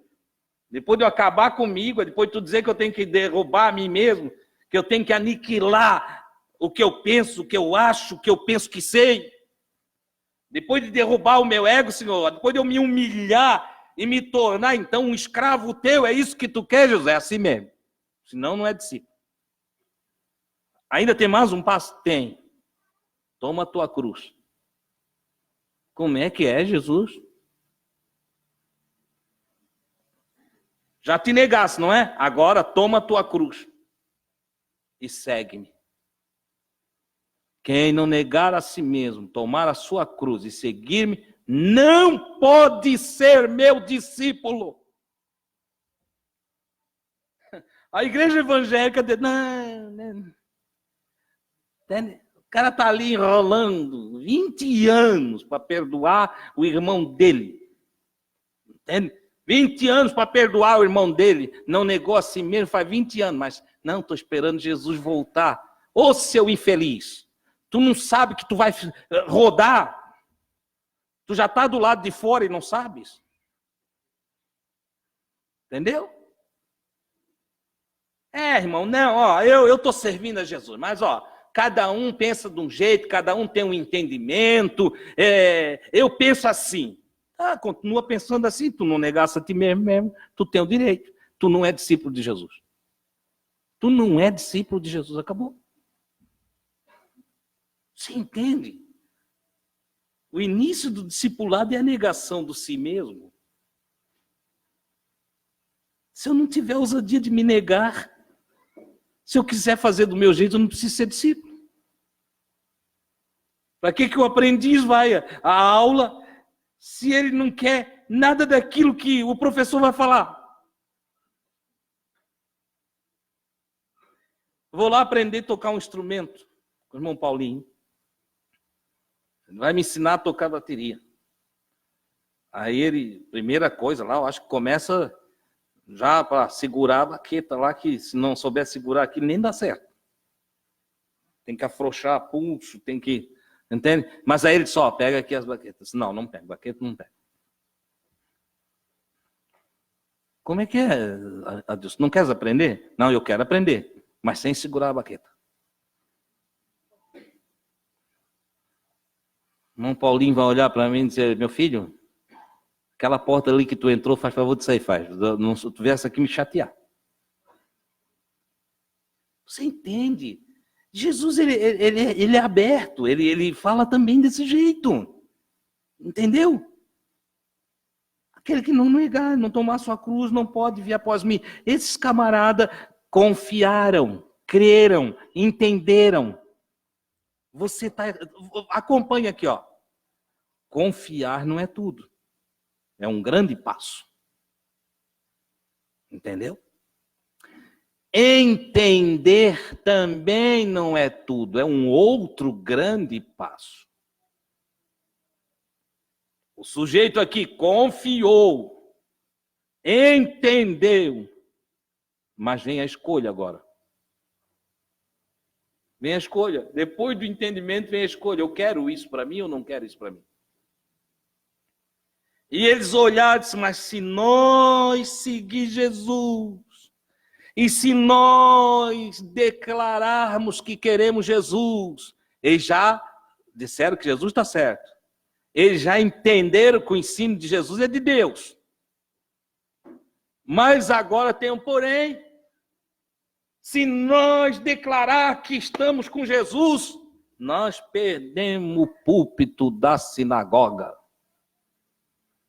Depois de eu acabar comigo, depois de tu dizer que eu tenho que derrubar a mim mesmo, que eu tenho que aniquilar o que eu penso, o que eu acho, o que eu penso que sei. Depois de derrubar o meu ego, Senhor, depois de eu me humilhar e me tornar, então, um escravo teu, é isso que tu quer, José? É assim mesmo. Senão, não é discípulo. Ainda tem mais um passo? Tem. Toma a tua cruz. Como é que é, Jesus? Já te negasse, não é? Agora toma a tua cruz e segue-me. Quem não negar a si mesmo, tomar a sua cruz e seguir-me, não pode ser meu discípulo. A igreja evangélica diz, não. O cara está ali enrolando 20 anos para perdoar o irmão dele. Entende? 20 anos para perdoar o irmão dele. Não negou a si mesmo, faz 20 anos. Mas não, estou esperando Jesus voltar. Ô seu infeliz, tu não sabe que tu vai rodar. Tu já está do lado de fora e não sabes. Entendeu? Irmão, não, ó, eu estou servindo a Jesus, mas ó, cada um pensa de um jeito, cada um tem um entendimento, eu penso assim. Ah, continua pensando assim, tu não negasse a ti mesmo, tu tem o direito. Tu não é discípulo de Jesus. Tu não é discípulo de Jesus, acabou. Você entende? O início do discipulado é a negação do si mesmo. Se eu não tiver ousadia de me negar, se eu quiser fazer do meu jeito, eu não preciso ser discípulo. Para que o aprendiz vai à aula se ele não quer nada daquilo que o professor vai falar? Vou lá aprender a tocar um instrumento com o irmão Paulinho. Ele vai me ensinar a tocar bateria. Aí ele, primeira coisa lá, eu acho que começa já para segurar a baqueta lá, que se não souber segurar aqui, nem dá certo. Tem que afrouxar pulso, tem que... Entende? Mas aí ele só pega aqui as baquetas. Não pega, baqueta não pega. Como é que é, Adilson? Não queres aprender? Não, eu quero aprender, mas sem segurar a baqueta. O irmão Paulinho vai olhar para mim e dizer, meu filho, aquela porta ali que tu entrou, faz favor de sair, faz. Não, se tu viesse aqui me chatear. Você entende? Jesus, ele é aberto, ele fala também desse jeito. Entendeu? Aquele que não negar, não tomar sua cruz, não pode vir após mim. Esses camaradas confiaram, creram, entenderam. Você tá... Acompanha aqui, ó. Confiar não é tudo. É um grande passo. Entendeu? Entender também não é tudo. É um outro grande passo. O sujeito aqui confiou, entendeu, mas vem a escolha agora. Vem a escolha. Depois do entendimento vem a escolha. Eu quero isso para mim ou não quero isso para mim? E eles olharam e disseram, mas se nós seguir Jesus, e se nós declararmos que queremos Jesus, eles já disseram que Jesus está certo. Eles já entenderam que o ensino de Jesus é de Deus. Mas agora tem um porém. Se nós declarar que estamos com Jesus, nós perdemos o púlpito da sinagoga.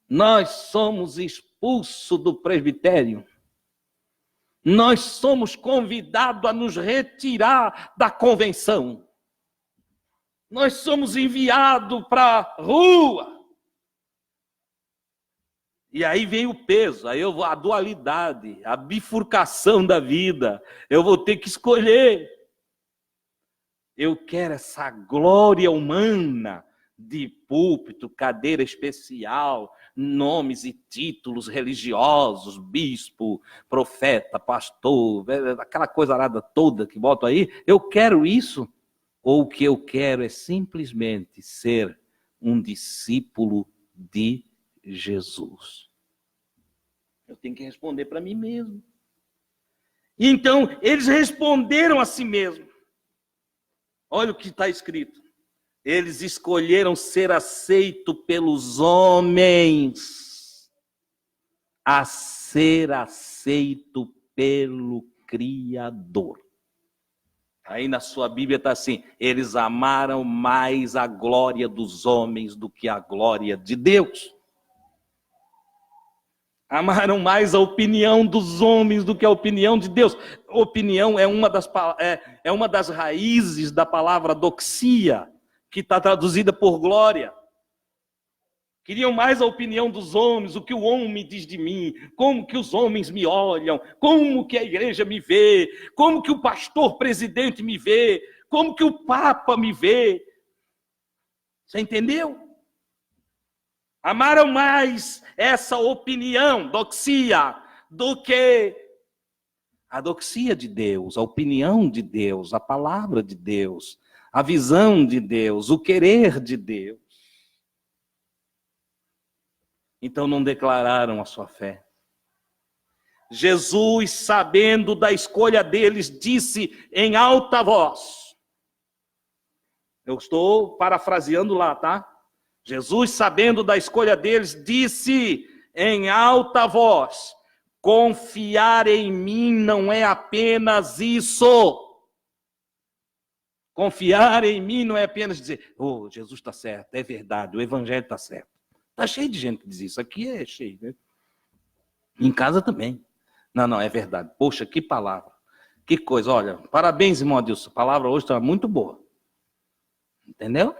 Nós somos expulsos do presbitério. Nós somos convidados a nos retirar da convenção. Nós somos enviados para a rua. E aí vem o peso, aí eu vou a dualidade, a bifurcação da vida. Eu vou ter que escolher. Eu quero essa glória humana de púlpito, cadeira especial, nomes e títulos religiosos, bispo, profeta, pastor, aquela coisa arada toda que boto aí. Eu quero isso. Ou o que eu quero é simplesmente ser um discípulo de Jesus? Eu tenho que responder para mim mesmo. Então, eles responderam a si mesmo. Olha o que está escrito. Eles escolheram ser aceito pelos homens, a ser aceito pelo Criador. Aí na sua Bíblia está assim, eles amaram mais a glória dos homens do que a glória de Deus. Amaram mais a opinião dos homens do que a opinião de Deus. Opinião é uma das raízes da palavra doxia, que está traduzida por glória. Queriam mais a opinião dos homens, o que o homem diz de mim, como que os homens me olham, como que a igreja me vê, como que o pastor presidente me vê, como que o papa me vê. Você entendeu? Amaram mais essa opinião, doxia, do que a doxia de Deus, a opinião de Deus, a palavra de Deus, a visão de Deus, o querer de Deus. Então não declararam a sua fé. Jesus, sabendo da escolha deles, disse em alta voz. Eu estou parafraseando lá, tá? Jesus, sabendo da escolha deles, disse em alta voz: confiar em mim não é apenas isso. Confiar em mim não é apenas dizer, oh, Jesus está certo, é verdade, o evangelho está certo. Está cheio de gente que diz isso, aqui é cheio, né? Em casa também. Não, é verdade. Poxa, que palavra, que coisa. Olha, parabéns, irmão Adilson, a palavra hoje está muito boa. Entendeu?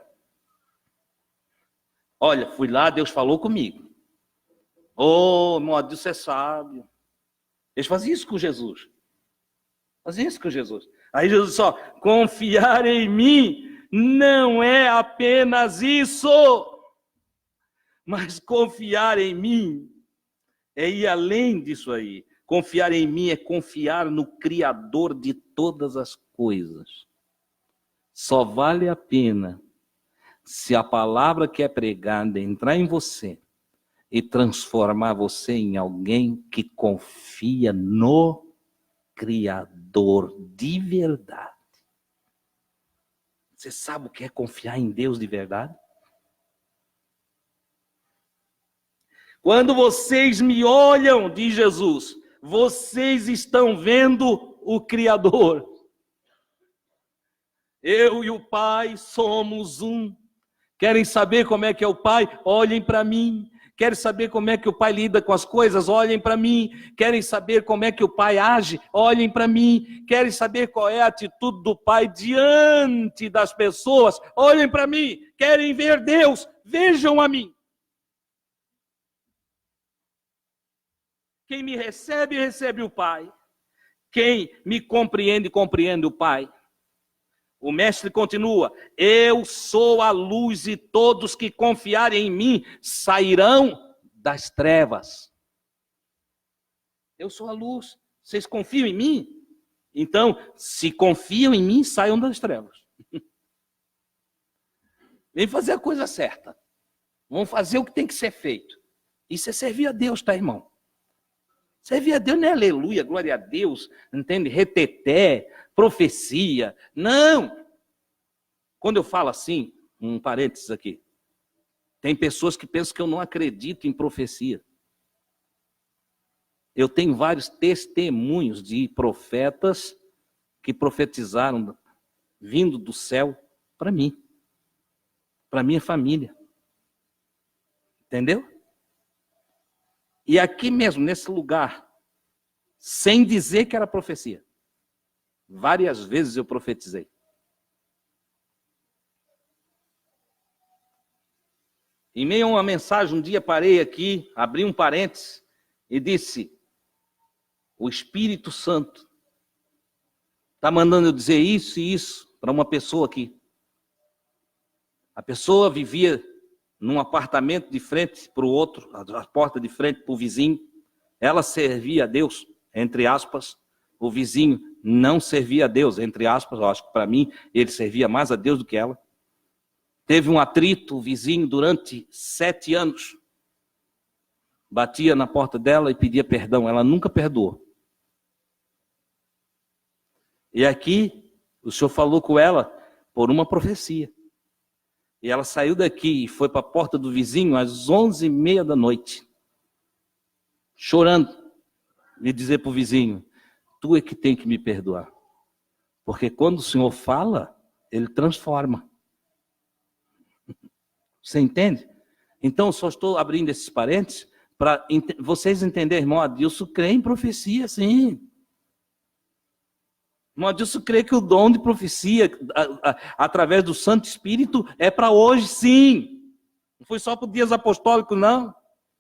Olha, fui lá, Deus falou comigo. Oh, irmão Adilson é sábio. Eles faziam isso com Jesus. Faziam isso com Jesus. Aí Jesus só, confiar em mim não é apenas isso. Mas confiar em mim é ir além disso aí. Confiar em mim é confiar no Criador de todas as coisas. Só vale a pena se a palavra que é pregada entrar em você e transformar você em alguém que confia no Criador de verdade. Você sabe o que é confiar em Deus de verdade? Quando vocês me olham, diz Jesus, vocês estão vendo o Criador. Eu e o Pai somos um. Querem saber como é que é o Pai? Olhem para mim. Querem saber como é que o Pai lida com as coisas? Olhem para mim. Querem saber como é que o Pai age? Olhem para mim. Querem saber qual é a atitude do Pai diante das pessoas? Olhem para mim. Querem ver Deus? Vejam a mim. Quem me recebe, recebe o Pai. Quem me compreende, compreende o Pai. O mestre continua, eu sou a luz e todos que confiarem em mim sairão das trevas. Eu sou a luz, vocês confiam em mim? Então, se confiam em mim, saiam das trevas. Vem fazer a coisa certa. Vão fazer o que tem que ser feito. Isso é servir a Deus, tá, irmão? Servir a Deus não é aleluia, glória a Deus, entende? Reteté, profecia. Não! Quando eu falo assim, um parênteses aqui, tem pessoas que pensam que eu não acredito em profecia. Eu tenho vários testemunhos de profetas que profetizaram vindo do céu para mim, para minha família. Entendeu? E aqui mesmo, nesse lugar, sem dizer que era profecia, várias vezes eu profetizei. Em meio a uma mensagem, um dia parei aqui, abri um parênteses e disse, o Espírito Santo está mandando eu dizer isso e isso para uma pessoa aqui. A pessoa vivia num apartamento de frente para o outro, a porta de frente para o vizinho. Ela servia a Deus, entre aspas. O vizinho não servia a Deus, entre aspas. Eu acho que para mim ele servia mais a Deus do que ela. Teve um atrito, o vizinho, durante 7 anos. Batia na porta dela e pedia perdão. Ela nunca perdoou. E aqui, o Senhor falou com ela por uma profecia. E ela saiu daqui e foi para a porta do vizinho às 11h30 da noite. Chorando. E dizer para o vizinho, tu é que tem que me perdoar. Porque quando o Senhor fala, Ele transforma. Você entende? Então, eu só estou abrindo esses parênteses para vocês entenderem, irmão Adilson crê em profecia, sim. Irmão Adilson crê que o dom de profecia, através do Santo Espírito, é para hoje, sim. Não foi só para os dias apostólicos, não.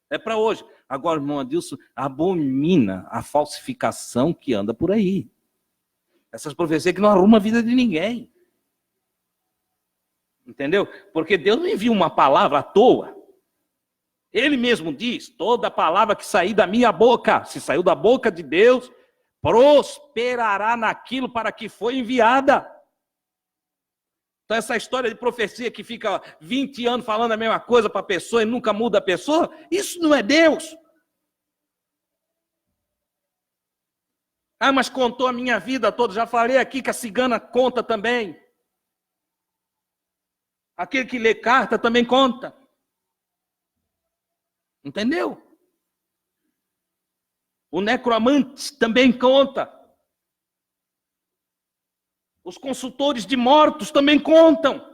É para hoje. Agora, irmão Adilson abomina a falsificação que anda por aí. Essas profecias que não arrumam a vida de ninguém. Entendeu? Porque Deus não envia uma palavra à toa. Ele mesmo diz, toda palavra que sair da minha boca, se saiu da boca de Deus, prosperará naquilo para que foi enviada. Então essa história de profecia que fica 20 anos falando a mesma coisa para a pessoa e nunca muda a pessoa, isso não é Deus. Ah, mas contou a minha vida toda. Já falei aqui que a cigana conta também. Aquele que lê carta também conta. Entendeu? O necromante também conta. Os consultores de mortos também contam.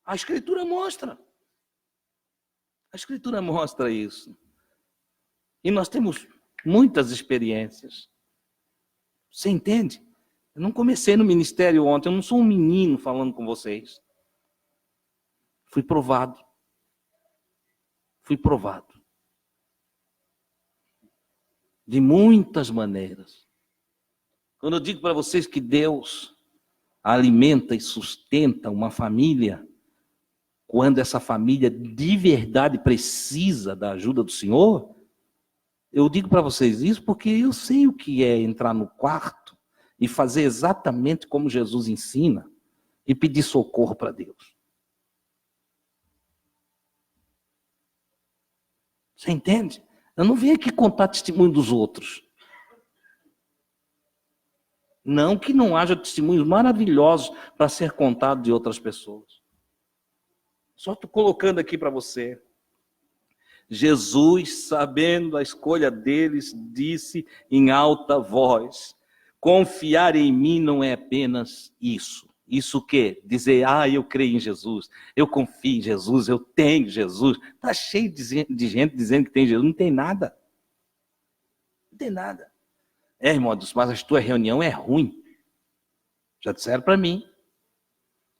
A Escritura mostra. A Escritura mostra isso. E nós temos muitas experiências. Você entende? Eu não comecei no ministério ontem, eu não sou um menino falando com vocês. Fui provado. Fui provado. De muitas maneiras. Quando eu digo para vocês que Deus alimenta e sustenta uma família, quando essa família de verdade precisa da ajuda do Senhor, eu digo para vocês isso porque eu sei o que é entrar no quarto e fazer exatamente como Jesus ensina e pedir socorro para Deus. Você entende? Eu não venho aqui contar testemunho dos outros. Não que não haja testemunhos maravilhosos para ser contado de outras pessoas. Só estou colocando aqui para você. Jesus, sabendo a escolha deles, disse em alta voz: confiar em mim não é apenas isso. Isso o quê? Dizer, eu creio em Jesus, eu confio em Jesus, eu tenho Jesus. Está cheio de gente dizendo que tem Jesus. Não tem nada. Não tem nada. Irmão, mas a tua reunião é ruim. Já disseram para mim.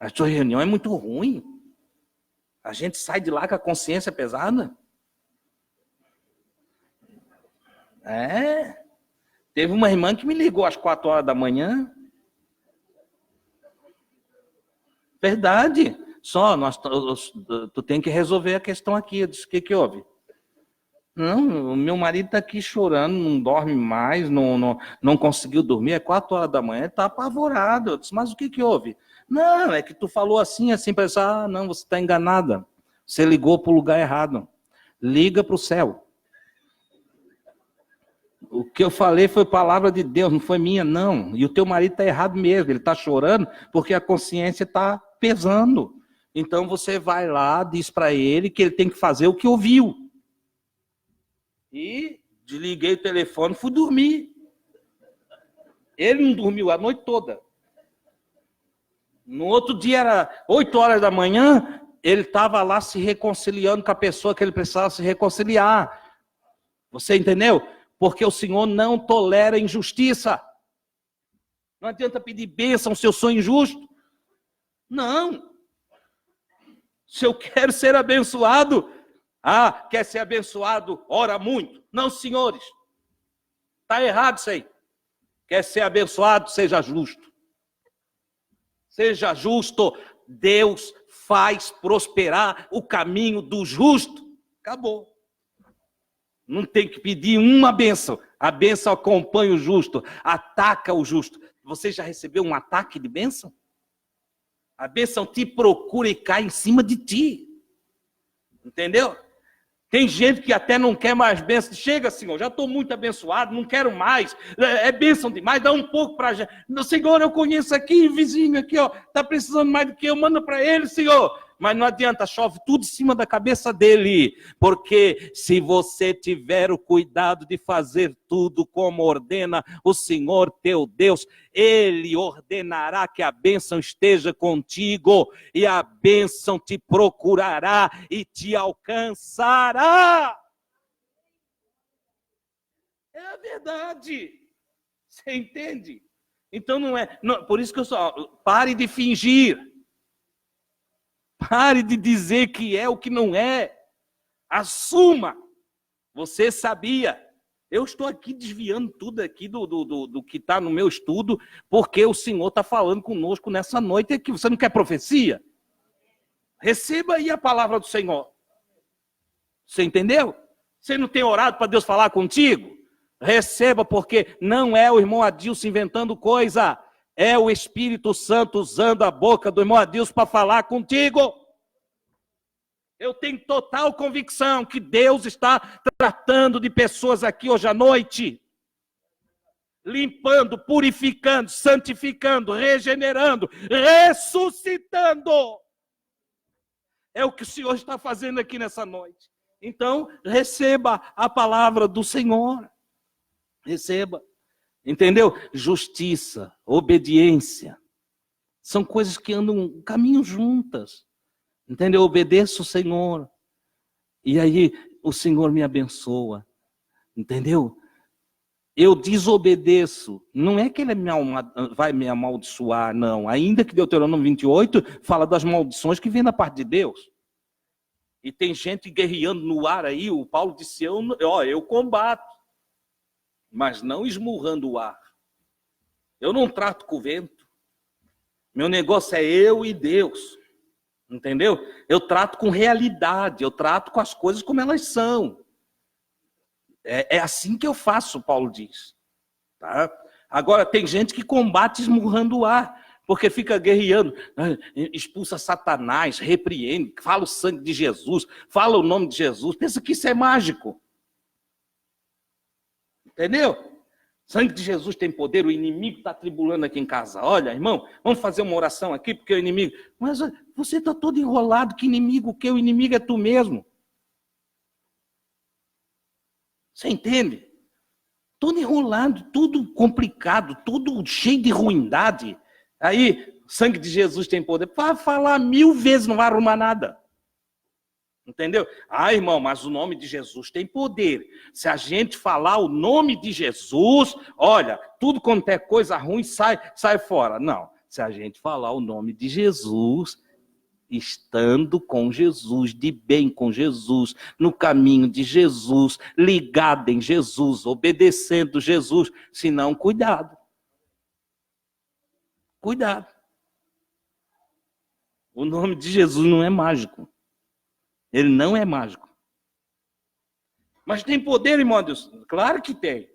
A tua reunião é muito ruim. A gente sai de lá com a consciência pesada. Teve uma irmã que me ligou às 4 horas da manhã. Verdade. Só, tu tem que resolver a questão aqui. Eu disse, o que houve? Não, o meu marido está aqui chorando, não dorme mais, não conseguiu dormir, é 4 horas da manhã, está apavorado. Eu disse, mas o que houve? Não, é que tu falou assim, para não, você está enganada. Você ligou para o lugar errado. Liga para o céu. O que eu falei foi palavra de Deus, não foi minha, não. E o teu marido está errado mesmo, ele está chorando porque a consciência está pesando. Então você vai lá, diz para ele que ele tem que fazer o que ouviu. E desliguei o telefone, fui dormir. Ele não dormiu a noite toda. No outro dia, era 8 horas da manhã, ele estava lá se reconciliando com a pessoa que ele precisava se reconciliar. Você entendeu? Porque o Senhor não tolera injustiça. Não adianta pedir bênção se eu sou injusto. Não. Se eu quero ser abençoado, quer ser abençoado, ora muito. Não, senhores. Está errado isso aí. Quer ser abençoado, seja justo. Seja justo. Deus faz prosperar o caminho do justo. Acabou. Não tem que pedir uma bênção. A bênção acompanha o justo. Ataca o justo. Você já recebeu um ataque de bênção? A bênção te procura e cai em cima de ti. Entendeu? Tem gente que até não quer mais bênção. Chega, Senhor, já estou muito abençoado, não quero mais. É bênção demais, dá um pouco para a gente. Senhor, eu conheço aqui, vizinho aqui, está precisando mais do que eu, manda para ele, Senhor. Mas não adianta, chove tudo em cima da cabeça dele. Porque se você tiver o cuidado de fazer tudo como ordena o Senhor teu Deus, Ele ordenará que a bênção esteja contigo, e a bênção te procurará e te alcançará. É a verdade. Você entende? Então por isso que eu pare de fingir. Pare de dizer que é o que não é. Assuma. Você sabia. Eu estou aqui desviando tudo aqui do que está no meu estudo, porque o Senhor está falando conosco nessa noite aqui. Você não quer profecia? Receba aí a palavra do Senhor. Você entendeu? Você não tem orado para Deus falar contigo? Receba, porque não é o irmão Adilson inventando coisa. É o Espírito Santo usando a boca do irmão Adilson para falar contigo. Eu tenho total convicção que Deus está tratando de pessoas aqui hoje à noite. Limpando, purificando, santificando, regenerando, ressuscitando. É o que o Senhor está fazendo aqui nessa noite. Então, receba a palavra do Senhor. Receba. Entendeu? Justiça, obediência. São coisas que andam, caminham juntas. Entendeu? Eu obedeço o Senhor. E aí o Senhor me abençoa. Entendeu? Eu desobedeço. Não é que ele vai me amaldiçoar, não. Ainda que Deuteronômio 28 fala das maldições que vêm da parte de Deus. E tem gente guerreando no ar aí. O Paulo disse, eu combato. Mas não esmurrando o ar. Eu não trato com o vento. Meu negócio é eu e Deus. Entendeu? Eu trato com realidade, eu trato com as coisas como elas são. É assim que eu faço, Paulo diz. Tá? Agora, tem gente que combate esmurrando o ar, porque fica guerreando, expulsa Satanás, repreende, fala o sangue de Jesus, fala o nome de Jesus, pensa que isso é mágico. Entendeu? Sangue de Jesus tem poder, o inimigo está tribulando aqui em casa. Olha, irmão, vamos fazer uma oração aqui, porque o inimigo... Mas você está todo enrolado, que inimigo? Que o inimigo é tu mesmo. Você entende? Todo enrolado, tudo complicado, tudo cheio de ruindade. Aí, sangue de Jesus tem poder. Para falar 1000 vezes não vai arrumar nada. Entendeu? Ah, irmão, mas o nome de Jesus tem poder. Se a gente falar o nome de Jesus, olha, tudo quanto é coisa ruim sai fora. Não, se a gente falar o nome de Jesus, estando com Jesus, de bem com Jesus, no caminho de Jesus, ligado em Jesus, obedecendo Jesus, senão, cuidado. Cuidado. O nome de Jesus não é mágico. Ele não é mágico. Mas tem poder, irmão Deus? Claro que tem.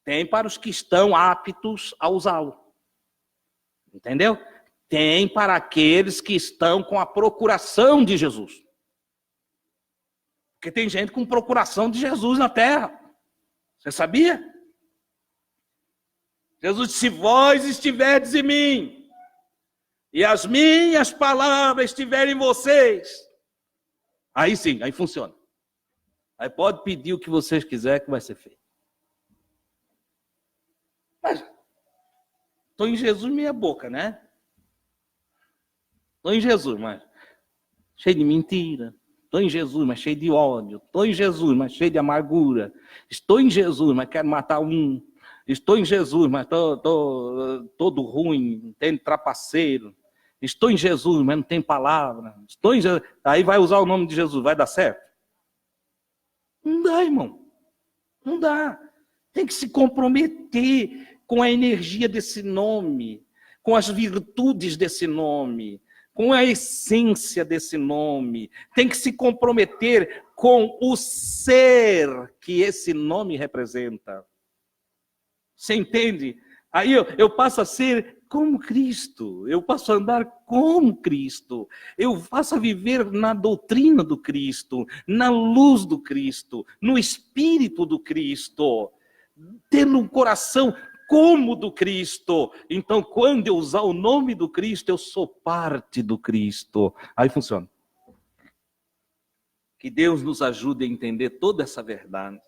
Tem para os que estão aptos a usá-lo. Entendeu? Tem para aqueles que estão com a procuração de Jesus. Porque tem gente com procuração de Jesus na terra. Você sabia? Jesus disse, se vós estiverdes em mim, e as minhas palavras estiverem em vocês, aí sim, aí funciona. Aí pode pedir o que vocês quiserem que vai ser feito. Mas, estou em Jesus meia boca, né? Estou em Jesus, mas cheio de mentira. Estou em Jesus, mas cheio de ódio. Estou em Jesus, mas cheio de amargura. Estou em Jesus, mas quero matar um. Estou em Jesus, mas estou todo ruim, tem trapaceiro. Estou em Jesus, mas não tem palavra. Estou em Jesus. Aí vai usar o nome de Jesus, vai dar certo? Não dá, irmão. Não dá. Tem que se comprometer com a energia desse nome, com as virtudes desse nome, com a essência desse nome. Tem que se comprometer com o ser que esse nome representa. Você entende? Aí eu passo a ser como Cristo, eu passo a andar como Cristo, eu passo a viver na doutrina do Cristo, na luz do Cristo, no Espírito do Cristo, tendo um coração como o do Cristo. Então, quando eu usar o nome do Cristo, eu sou parte do Cristo. Aí funciona. Que Deus nos ajude a entender toda essa verdade.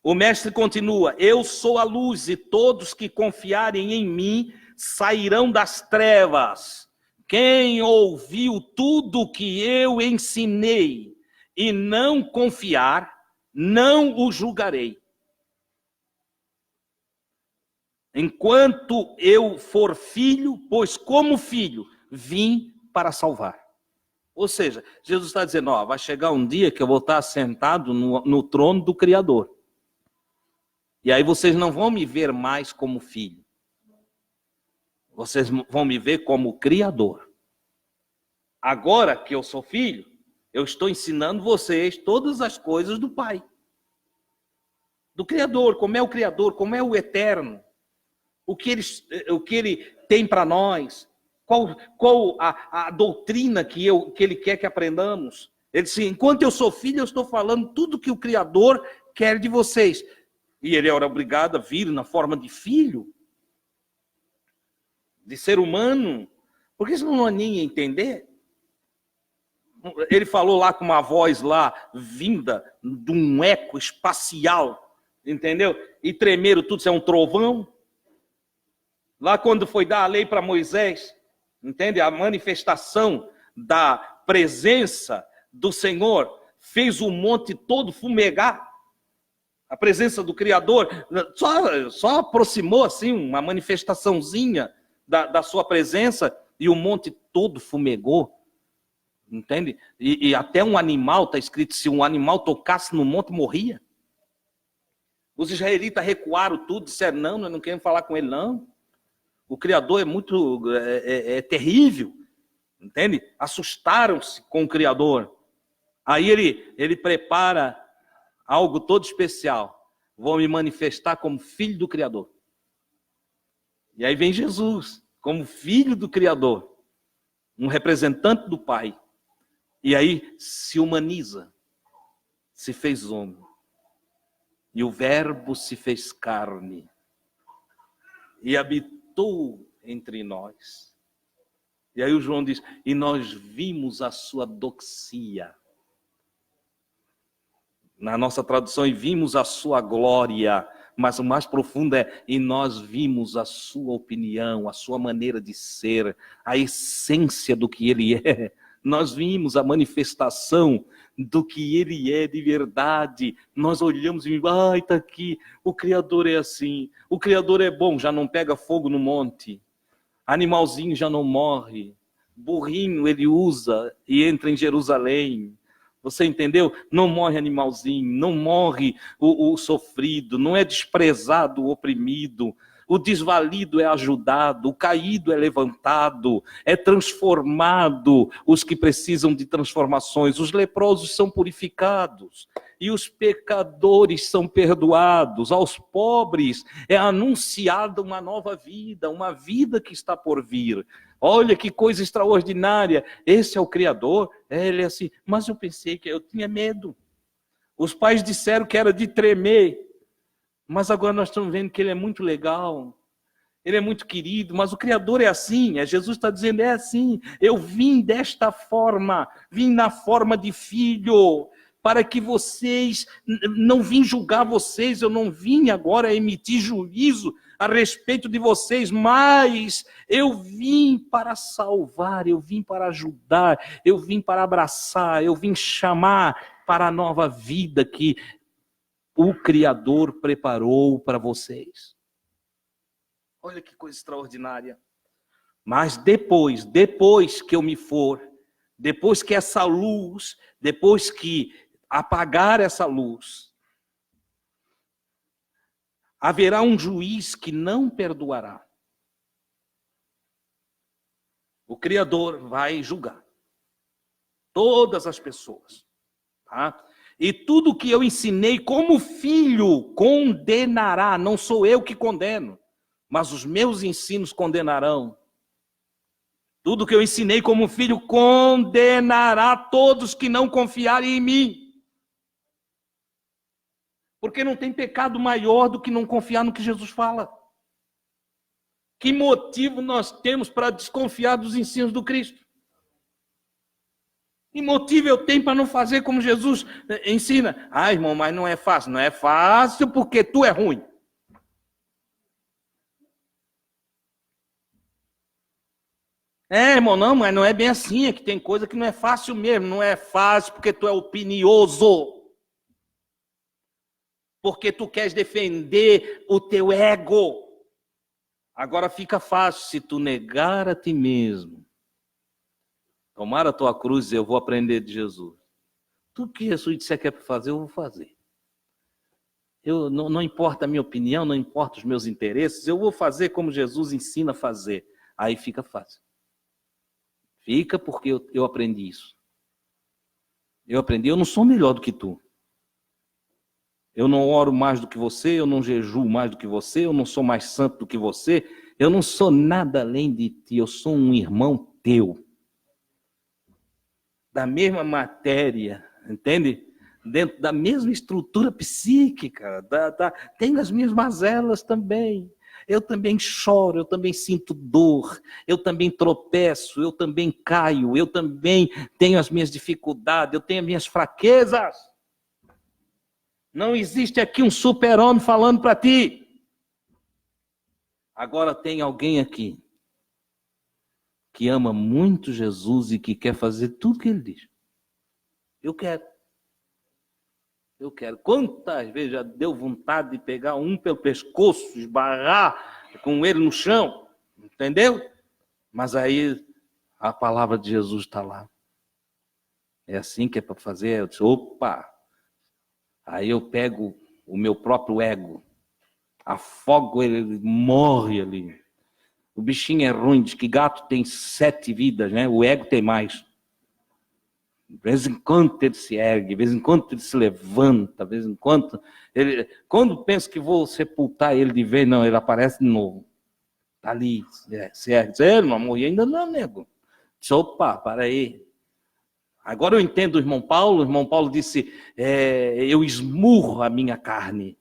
O mestre continua, eu sou a luz e todos que confiarem em mim sairão das trevas. Quem ouviu tudo que eu ensinei e não confiar, não o julgarei. Enquanto eu for filho, pois como filho, vim para salvar. Ou seja, Jesus está dizendo, vai chegar um dia que eu vou estar sentado no trono do Criador. E aí vocês não vão me ver mais como filho. Vocês vão me ver como criador. Agora que eu sou filho, eu estou ensinando vocês todas as coisas do Pai. Do Criador, como é o Criador, como é o Eterno. O que ele tem para nós. Qual a doutrina que ele quer que aprendamos? Ele disse, enquanto eu sou filho, eu estou falando tudo que o Criador quer de vocês. E ele era obrigado a vir na forma de filho, de ser humano, porque senão não nem ia entender. Ele falou lá com uma voz lá, vinda de um eco espacial, entendeu? E tremeram tudo, isso é um trovão. Lá quando foi dar a lei para Moisés, entende? A manifestação da presença do Senhor fez o monte todo fumegar. A presença do Criador só aproximou assim uma manifestaçãozinha da sua presença e o monte todo fumegou. Entende? E até um animal, está escrito, se um animal tocasse no monte, morria. Os israelitas recuaram tudo, disseram, não, nós não queremos falar com ele, não. O Criador é muito terrível, entende? Assustaram-se com o Criador. Aí ele prepara algo todo especial. Vou me manifestar como filho do Criador. E aí vem Jesus, como filho do Criador, um representante do Pai. E aí se humaniza, se fez homem. E o Verbo se fez carne. E habitou entre nós. E aí o João diz, e nós vimos a sua doxia. Na nossa tradução, e vimos a sua glória. Mas o mais profundo é, e nós vimos a sua opinião, a sua maneira de ser, a essência do que ele é. Nós vimos a manifestação do que ele é de verdade. Nós olhamos e vimos, ai, está aqui, o Criador é assim, o Criador é bom, já não pega fogo no monte, animalzinho já não morre, burrinho ele usa e entra em Jerusalém. Você entendeu? Não morre animalzinho, não morre o sofrido, não é desprezado o oprimido, o desvalido é ajudado, o caído é levantado, é transformado os que precisam de transformações, os leprosos são purificados e os pecadores são perdoados, aos pobres é anunciada uma nova vida, uma vida que está por vir. Olha que coisa extraordinária, esse é o Criador. Ele é assim, mas eu pensei que eu tinha medo. Os pais disseram que era de tremer, mas agora nós estamos vendo que ele é muito legal, ele é muito querido, mas o Criador é assim, Jesus está dizendo, é assim, eu vim desta forma, vim na forma de filho, para que vocês, não vim julgar vocês, eu não vim agora emitir juízo a respeito de vocês, mas eu vim para salvar, eu vim para ajudar, eu vim para abraçar, eu vim chamar para a nova vida que o Criador preparou para vocês. Olha que coisa extraordinária. Mas depois que eu me for, depois que essa luz, depois que apagar essa luz, haverá um juiz que não perdoará. O Criador vai julgar todas as pessoas, tá? E tudo que eu ensinei como filho condenará. Não sou eu que condeno, mas os meus ensinos condenarão. Tudo que eu ensinei como filho condenará todos que não confiarem em mim. Porque não tem pecado maior do que não confiar no que Jesus fala. Que motivo nós temos para desconfiar dos ensinos do Cristo? Que motivo eu tenho para não fazer como Jesus ensina? Ah, irmão, mas não é fácil. Não é fácil porque tu é ruim. É, irmão, não, mas não é bem assim. É que tem coisa que não é fácil mesmo. Não é fácil porque tu é opinioso. Porque tu queres defender o teu ego. Agora fica fácil se tu negar a ti mesmo. Tomar a tua cruz e dizer, eu vou aprender de Jesus. Tudo que Jesus disser que é para fazer, eu vou fazer. Não importa a minha opinião, não importa os meus interesses, eu vou fazer como Jesus ensina a fazer. Aí fica fácil. Fica porque eu aprendi isso. Eu aprendi, eu não sou melhor do que tu. Eu não oro mais do que você, eu não jejuo mais do que você, eu não sou mais santo do que você. Eu não sou nada além de ti, eu sou um irmão teu. Da mesma matéria, entende? Dentro da mesma estrutura psíquica, tem as minhas mazelas também. Eu também choro, eu também sinto dor, eu também tropeço, eu também caio, eu também tenho as minhas dificuldades, eu tenho as minhas fraquezas. Não existe aqui um super-homem falando para ti. Agora tem alguém aqui que ama muito Jesus e que quer fazer tudo que ele diz. Eu quero. Eu quero. Quantas vezes já deu vontade de pegar um pelo pescoço, esbarrar com ele no chão, entendeu? Mas aí a palavra de Jesus está lá. É assim que é para fazer? Eu disse, opa! Aí eu pego o meu próprio ego, afogo ele, ele morre ali. O bichinho é ruim, diz que gato tem 7 vidas, né? O ego tem mais. De vez em quando ele se ergue, de vez em quando ele se levanta, de vez em quando ele... Quando penso que vou sepultar ele de vez, não, ele aparece de novo. Está ali, se ergue. Ele não morri ainda não, nego. Diz, opa, para aí. Agora eu entendo o irmão Paulo disse, eu esmurro a minha carne.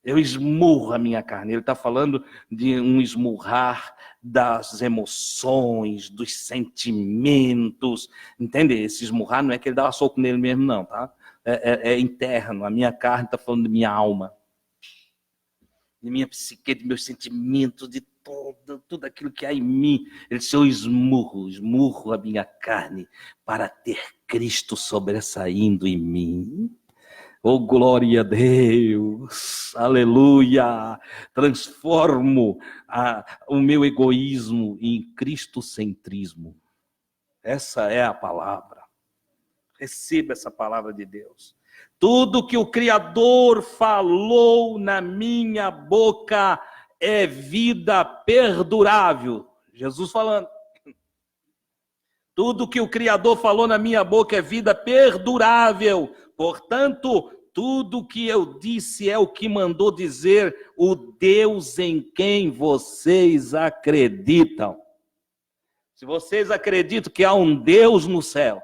Eu esmurro a minha carne. Ele está falando de um esmurrar das emoções, dos sentimentos. Entende? Esse esmurrar não é que ele dá um soco nele mesmo, não, tá? É interno. A minha carne está falando de minha alma. De minha psique, de meus sentimentos, de tudo aquilo que há em mim. Ele disse, eu esmurro a minha carne para ter Cristo sobressaindo em mim. Oh, glória a Deus, aleluia, transformo o meu egoísmo em cristocentrismo. Essa é a palavra. Receba essa palavra de Deus. Tudo que o Criador falou na minha boca é vida perdurável. Jesus falando. Tudo que o Criador falou na minha boca é vida perdurável. Portanto, tudo que eu disse é o que mandou dizer o Deus em quem vocês acreditam. Se vocês acreditam que há um Deus no céu,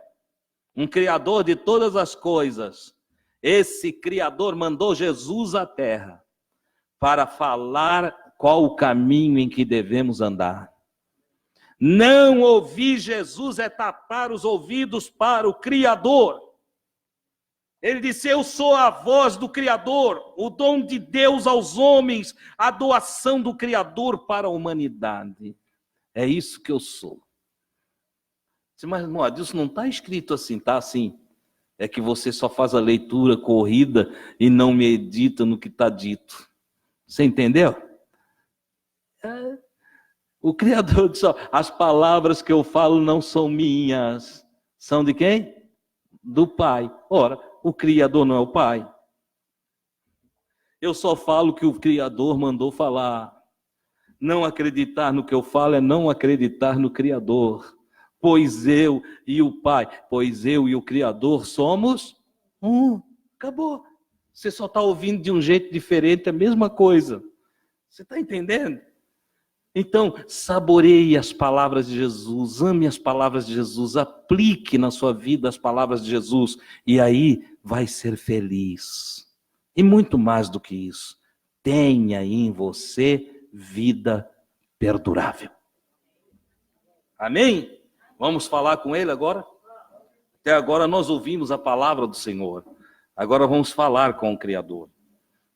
um Criador de todas as coisas, esse Criador mandou Jesus à terra para falar qual o caminho em que devemos andar. Não ouvir Jesus é tapar os ouvidos para o Criador. Ele disse, eu sou a voz do Criador, o dom de Deus aos homens, a doação do Criador para a humanidade. É isso que eu sou. Mas, isso não está escrito assim, está assim. É que você só faz a leitura corrida e não medita no que está dito. Você entendeu? O Criador disse, as palavras que eu falo não são minhas. São de quem? Do Pai. Ora, o Criador não é o Pai. Eu só falo o que o Criador mandou falar. Não acreditar no que eu falo é não acreditar no Criador. Pois eu e o Pai, pois eu e o Criador somos um. Acabou. Você só está ouvindo de um jeito diferente a mesma coisa. Você está entendendo? Então, saboreie as palavras de Jesus, ame as palavras de Jesus, aplique na sua vida as palavras de Jesus, e aí vai ser feliz. E muito mais do que isso, tenha em você vida perdurável. Amém? Vamos falar com ele agora? Até agora nós ouvimos a palavra do Senhor. Agora vamos falar com o Criador.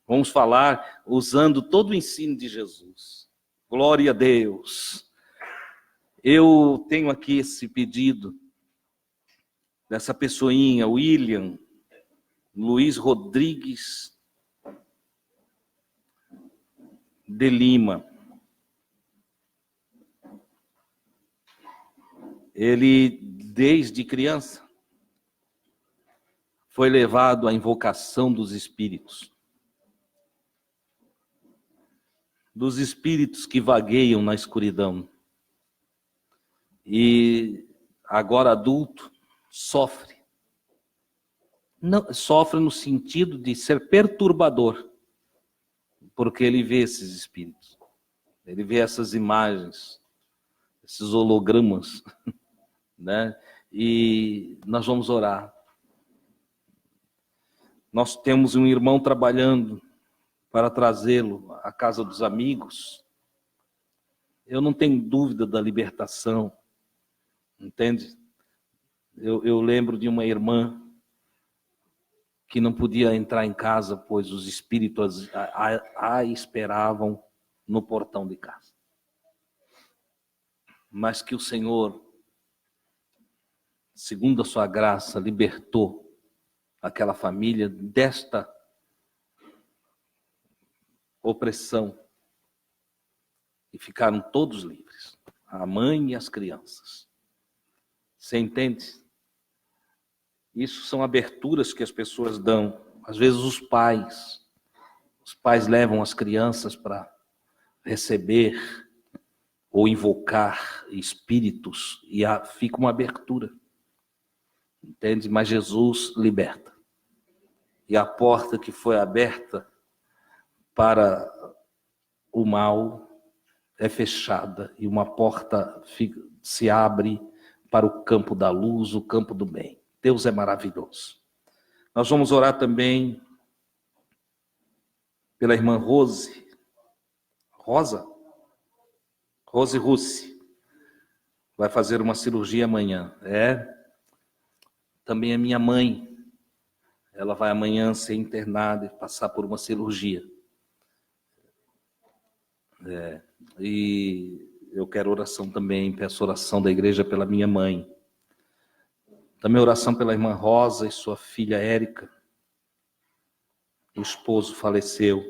Vamos falar usando todo o ensino de Jesus. Glória a Deus. Eu tenho aqui esse pedido dessa pessoinha, William Luiz Rodrigues de Lima. Ele, desde criança, foi levado à invocação dos espíritos. Dos espíritos que vagueiam na escuridão. E agora adulto, sofre. Não, sofre no sentido de ser perturbador, porque ele vê esses espíritos. Ele vê essas imagens, esses hologramas, né? E nós vamos orar. Nós temos um irmão trabalhando para trazê-lo à casa dos amigos. Eu não tenho dúvida da libertação, entende? Eu lembro de uma irmã que não podia entrar em casa, pois os espíritos a esperavam no portão de casa. Mas que o Senhor, segundo a sua graça, libertou aquela família desta opressão. E ficaram todos livres, a mãe e as crianças. Você entende? Isso são aberturas que as pessoas dão. Às vezes os pais levam as crianças para receber ou invocar espíritos e fica uma abertura. Entende? Mas Jesus liberta. E a porta que foi aberta para o mal é fechada e uma porta se abre para o campo da luz, o campo do bem. Deus é maravilhoso. Nós vamos orar também pela irmã Rose Russi. Vai fazer uma cirurgia amanhã. Também a minha mãe. Ela vai amanhã ser internada e passar por uma cirurgia. E eu quero oração também, peço oração da igreja pela minha mãe. Também oração pela irmã Rosa e sua filha Érica. O esposo faleceu.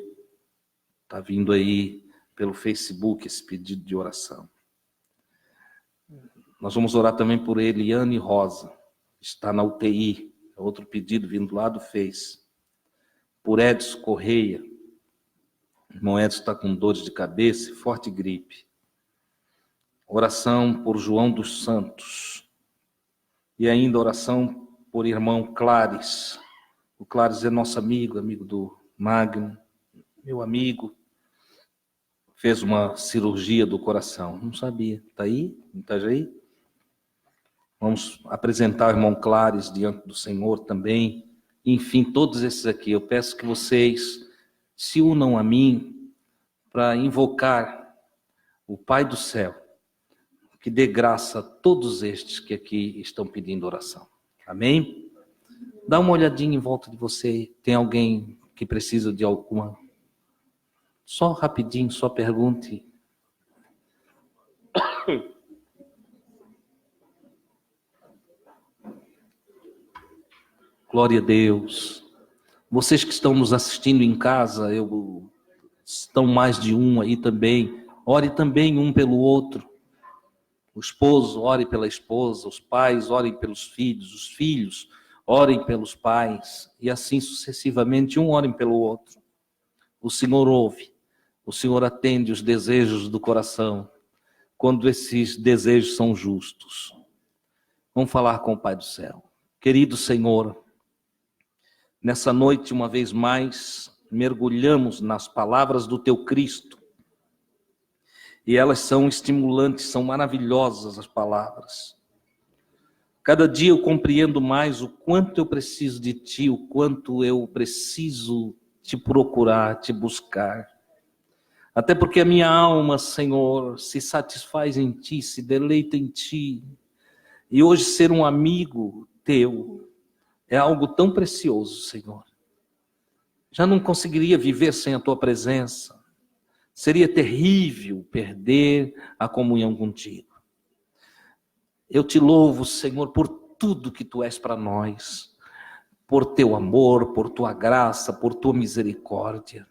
Está vindo aí pelo Facebook esse pedido de oração. Nós vamos orar também por Eliane Rosa. Está na UTI. É outro pedido vindo lá do Face. Por Edson Correia. O irmão Edson está com dores de cabeça e forte gripe. Oração por João dos Santos. E ainda oração por irmão Clares. O Clares é nosso amigo do Magno, meu amigo. Fez uma cirurgia do coração. Não sabia. Está aí? Em Itajaí? Vamos apresentar o irmão Clares diante do Senhor também. Enfim, todos esses aqui. Eu peço que vocês se unam a mim para invocar o Pai do céu, que dê graça a todos estes que aqui estão pedindo oração. Amém? Dá uma olhadinha em volta de você. Tem alguém que precisa de alguma? Só rapidinho, só pergunte. Glória a Deus. Vocês que estão nos assistindo em casa, estão mais de um aí também. Ore também um pelo outro. O esposo, ore pela esposa. Os pais, orem pelos filhos. Os filhos, orem pelos pais. E assim sucessivamente, um orem pelo outro. O Senhor ouve. O Senhor atende os desejos do coração, quando esses desejos são justos. Vamos falar com o Pai do céu. Querido Senhor, nessa noite, uma vez mais, mergulhamos nas palavras do Teu Cristo. E elas são estimulantes, são maravilhosas as palavras. Cada dia eu compreendo mais o quanto eu preciso de Ti, o quanto eu preciso Te procurar, Te buscar. Até porque a minha alma, Senhor, se satisfaz em Ti, se deleita em Ti. E hoje ser um amigo Teu é algo tão precioso, Senhor. Já não conseguiria viver sem a Tua presença. Seria terrível perder a comunhão contigo. Eu te louvo, Senhor, por tudo que Tu és para nós. Por Teu amor, por Tua graça, por Tua misericórdia.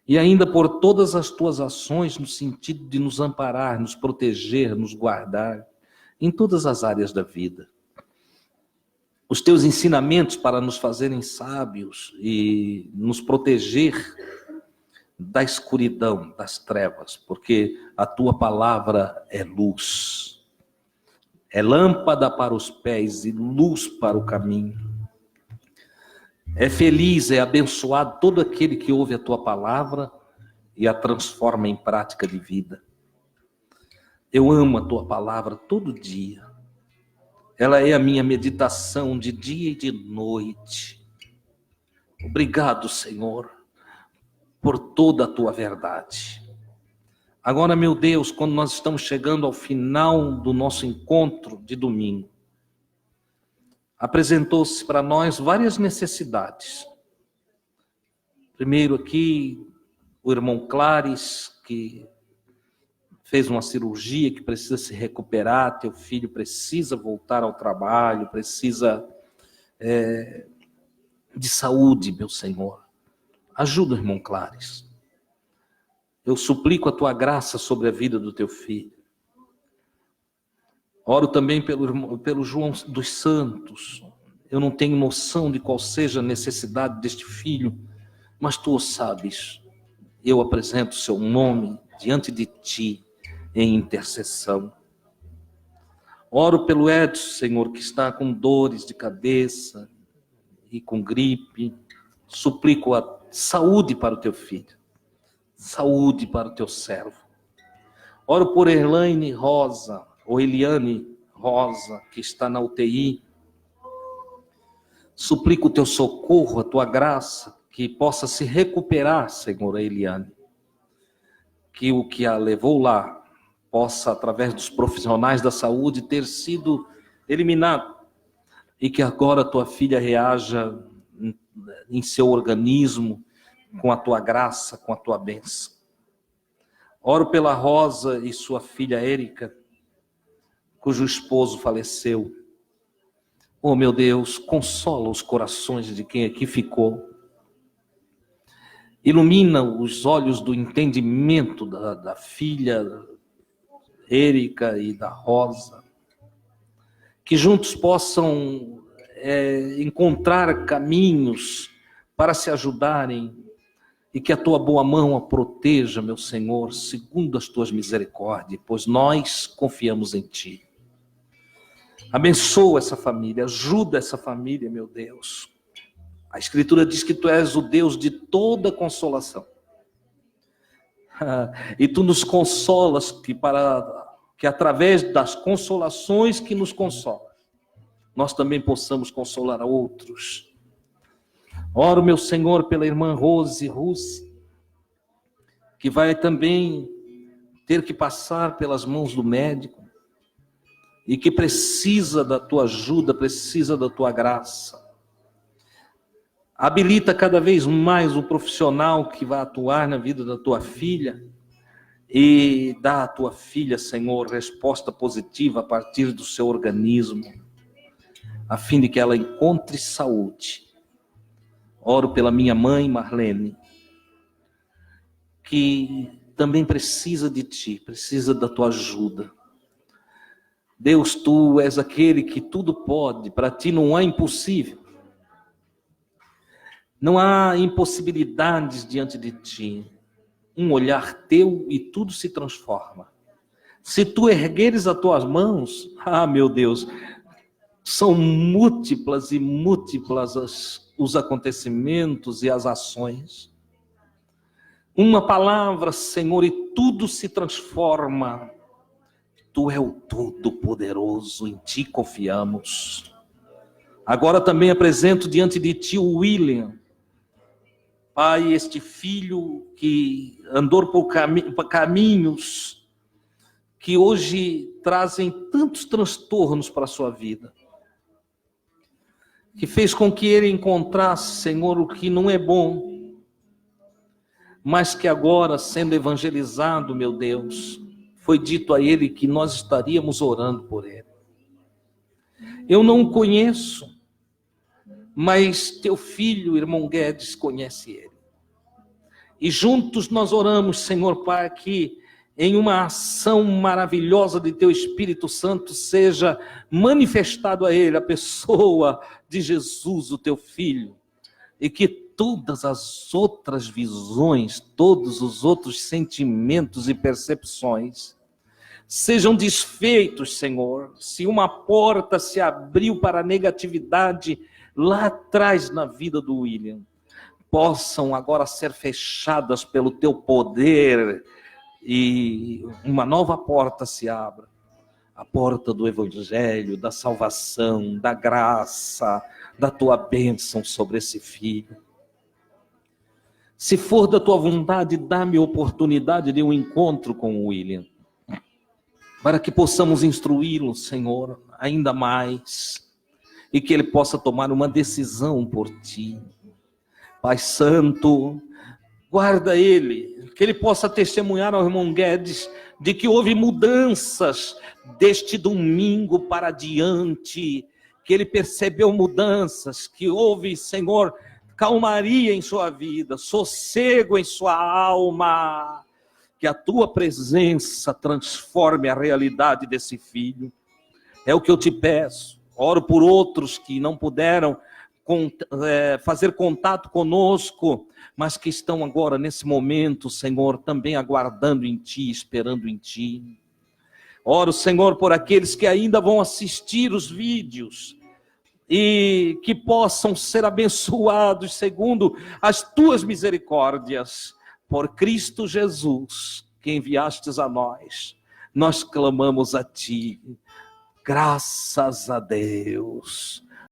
E ainda por todas as Tuas ações no sentido de nos amparar, nos proteger, nos guardar, em todas as áreas da vida. Os Teus ensinamentos para nos fazerem sábios e nos proteger da escuridão, das trevas, porque a Tua palavra é luz. É lâmpada para os pés e luz para o caminho. É feliz, é abençoado todo aquele que ouve a Tua palavra e a transforma em prática de vida. Eu amo a tua palavra todo dia. Ela é a minha meditação de dia e de noite. Obrigado, Senhor, por toda a tua verdade. Agora, meu Deus, quando nós estamos chegando ao final do nosso encontro de domingo, apresentou-se para nós várias necessidades. Primeiro aqui, o irmão Clares, que fez uma cirurgia, que precisa se recuperar, teu filho precisa voltar ao trabalho, precisa de saúde, meu Senhor. Ajuda o irmão Clares. Eu suplico a tua graça sobre a vida do teu filho. Oro também pelo João dos Santos. Eu não tenho noção de qual seja a necessidade deste filho, mas tu o sabes. Eu apresento o seu nome diante de ti em intercessão. Oro pelo Edson, Senhor, que está com dores de cabeça e com gripe. Suplico a saúde para o teu filho. Saúde para o teu servo. Oro por Eliane Rosa, que está na UTI. Suplico o teu socorro, a tua graça, que possa se recuperar, Senhor, a Eliane. Que o que a levou lá possa, através dos profissionais da saúde, ter sido eliminado. E que agora a tua filha reaja em seu organismo com a tua graça, com a tua bênção. Oro pela Rosa e sua filha Érica, cujo esposo faleceu. Oh, meu Deus, consola os corações de quem aqui ficou. Ilumina os olhos do entendimento da filha Érica e da Rosa. Que juntos possam encontrar caminhos para se ajudarem e que a tua boa mão a proteja, meu Senhor, segundo as tuas misericórdias, pois nós confiamos em ti. Abençoa essa família, ajuda essa família, meu Deus. A Escritura diz que tu és o Deus de toda consolação. E tu nos consolas que através das consolações que nos consolam, nós também possamos consolar a outros. Oro, meu Senhor, pela irmã Rose, que vai também ter que passar pelas mãos do médico e que precisa da tua ajuda, precisa da tua graça. Habilita cada vez mais o profissional que vai atuar na vida da tua filha e dá à tua filha, Senhor, resposta positiva a partir do seu organismo, a fim de que ela encontre saúde. Oro pela minha mãe, Marlene, que também precisa de ti, precisa da tua ajuda. Deus, tu és aquele que tudo pode, para ti não há impossível. Não há impossibilidades diante de ti. Um olhar teu e tudo se transforma. Se tu ergueres as tuas mãos, meu Deus, são múltiplas e múltiplas os acontecimentos e as ações. Uma palavra, Senhor, e tudo se transforma. Tu és o Todo-Poderoso, em ti confiamos. Agora também apresento diante de ti o William. Pai, este filho que andou por caminhos que hoje trazem tantos transtornos para a sua vida. Que fez com que ele encontrasse, Senhor, o que não é bom, mas que agora, sendo evangelizado, meu Deus, foi dito a ele que nós estaríamos orando por ele. Eu não o conheço, mas teu filho, irmão Guedes, conhece ele. E juntos nós oramos, Senhor, para que em uma ação maravilhosa de teu Espírito Santo seja manifestado a ele a pessoa de Jesus, o teu filho, e que todas as outras visões, todos os outros sentimentos e percepções sejam desfeitos, Senhor. Se uma porta se abriu para a negatividade lá atrás na vida do William, possam agora ser fechadas pelo teu poder e uma nova porta se abra. A porta do Evangelho, da salvação, da graça, da tua bênção sobre esse filho. Se for da tua vontade, dá-me a oportunidade de um encontro com o William, para que possamos instruí-lo, Senhor, ainda mais, e que ele possa tomar uma decisão por ti. Pai Santo, guarda ele, que ele possa testemunhar ao irmão Guedes de que houve mudanças deste domingo para diante, que ele percebeu mudanças, que houve, Senhor, calmaria em sua vida, sossego em sua alma, que a tua presença transforme a realidade desse filho. É o que eu te peço. Oro por outros que não puderam fazer contato conosco, mas que estão agora nesse momento, Senhor, também aguardando em ti, esperando em ti. Oro, Senhor, por aqueles que ainda vão assistir os vídeos e que possam ser abençoados segundo as tuas misericórdias. Por Cristo Jesus, que enviastes a nós, nós clamamos a ti. Graças a Deus.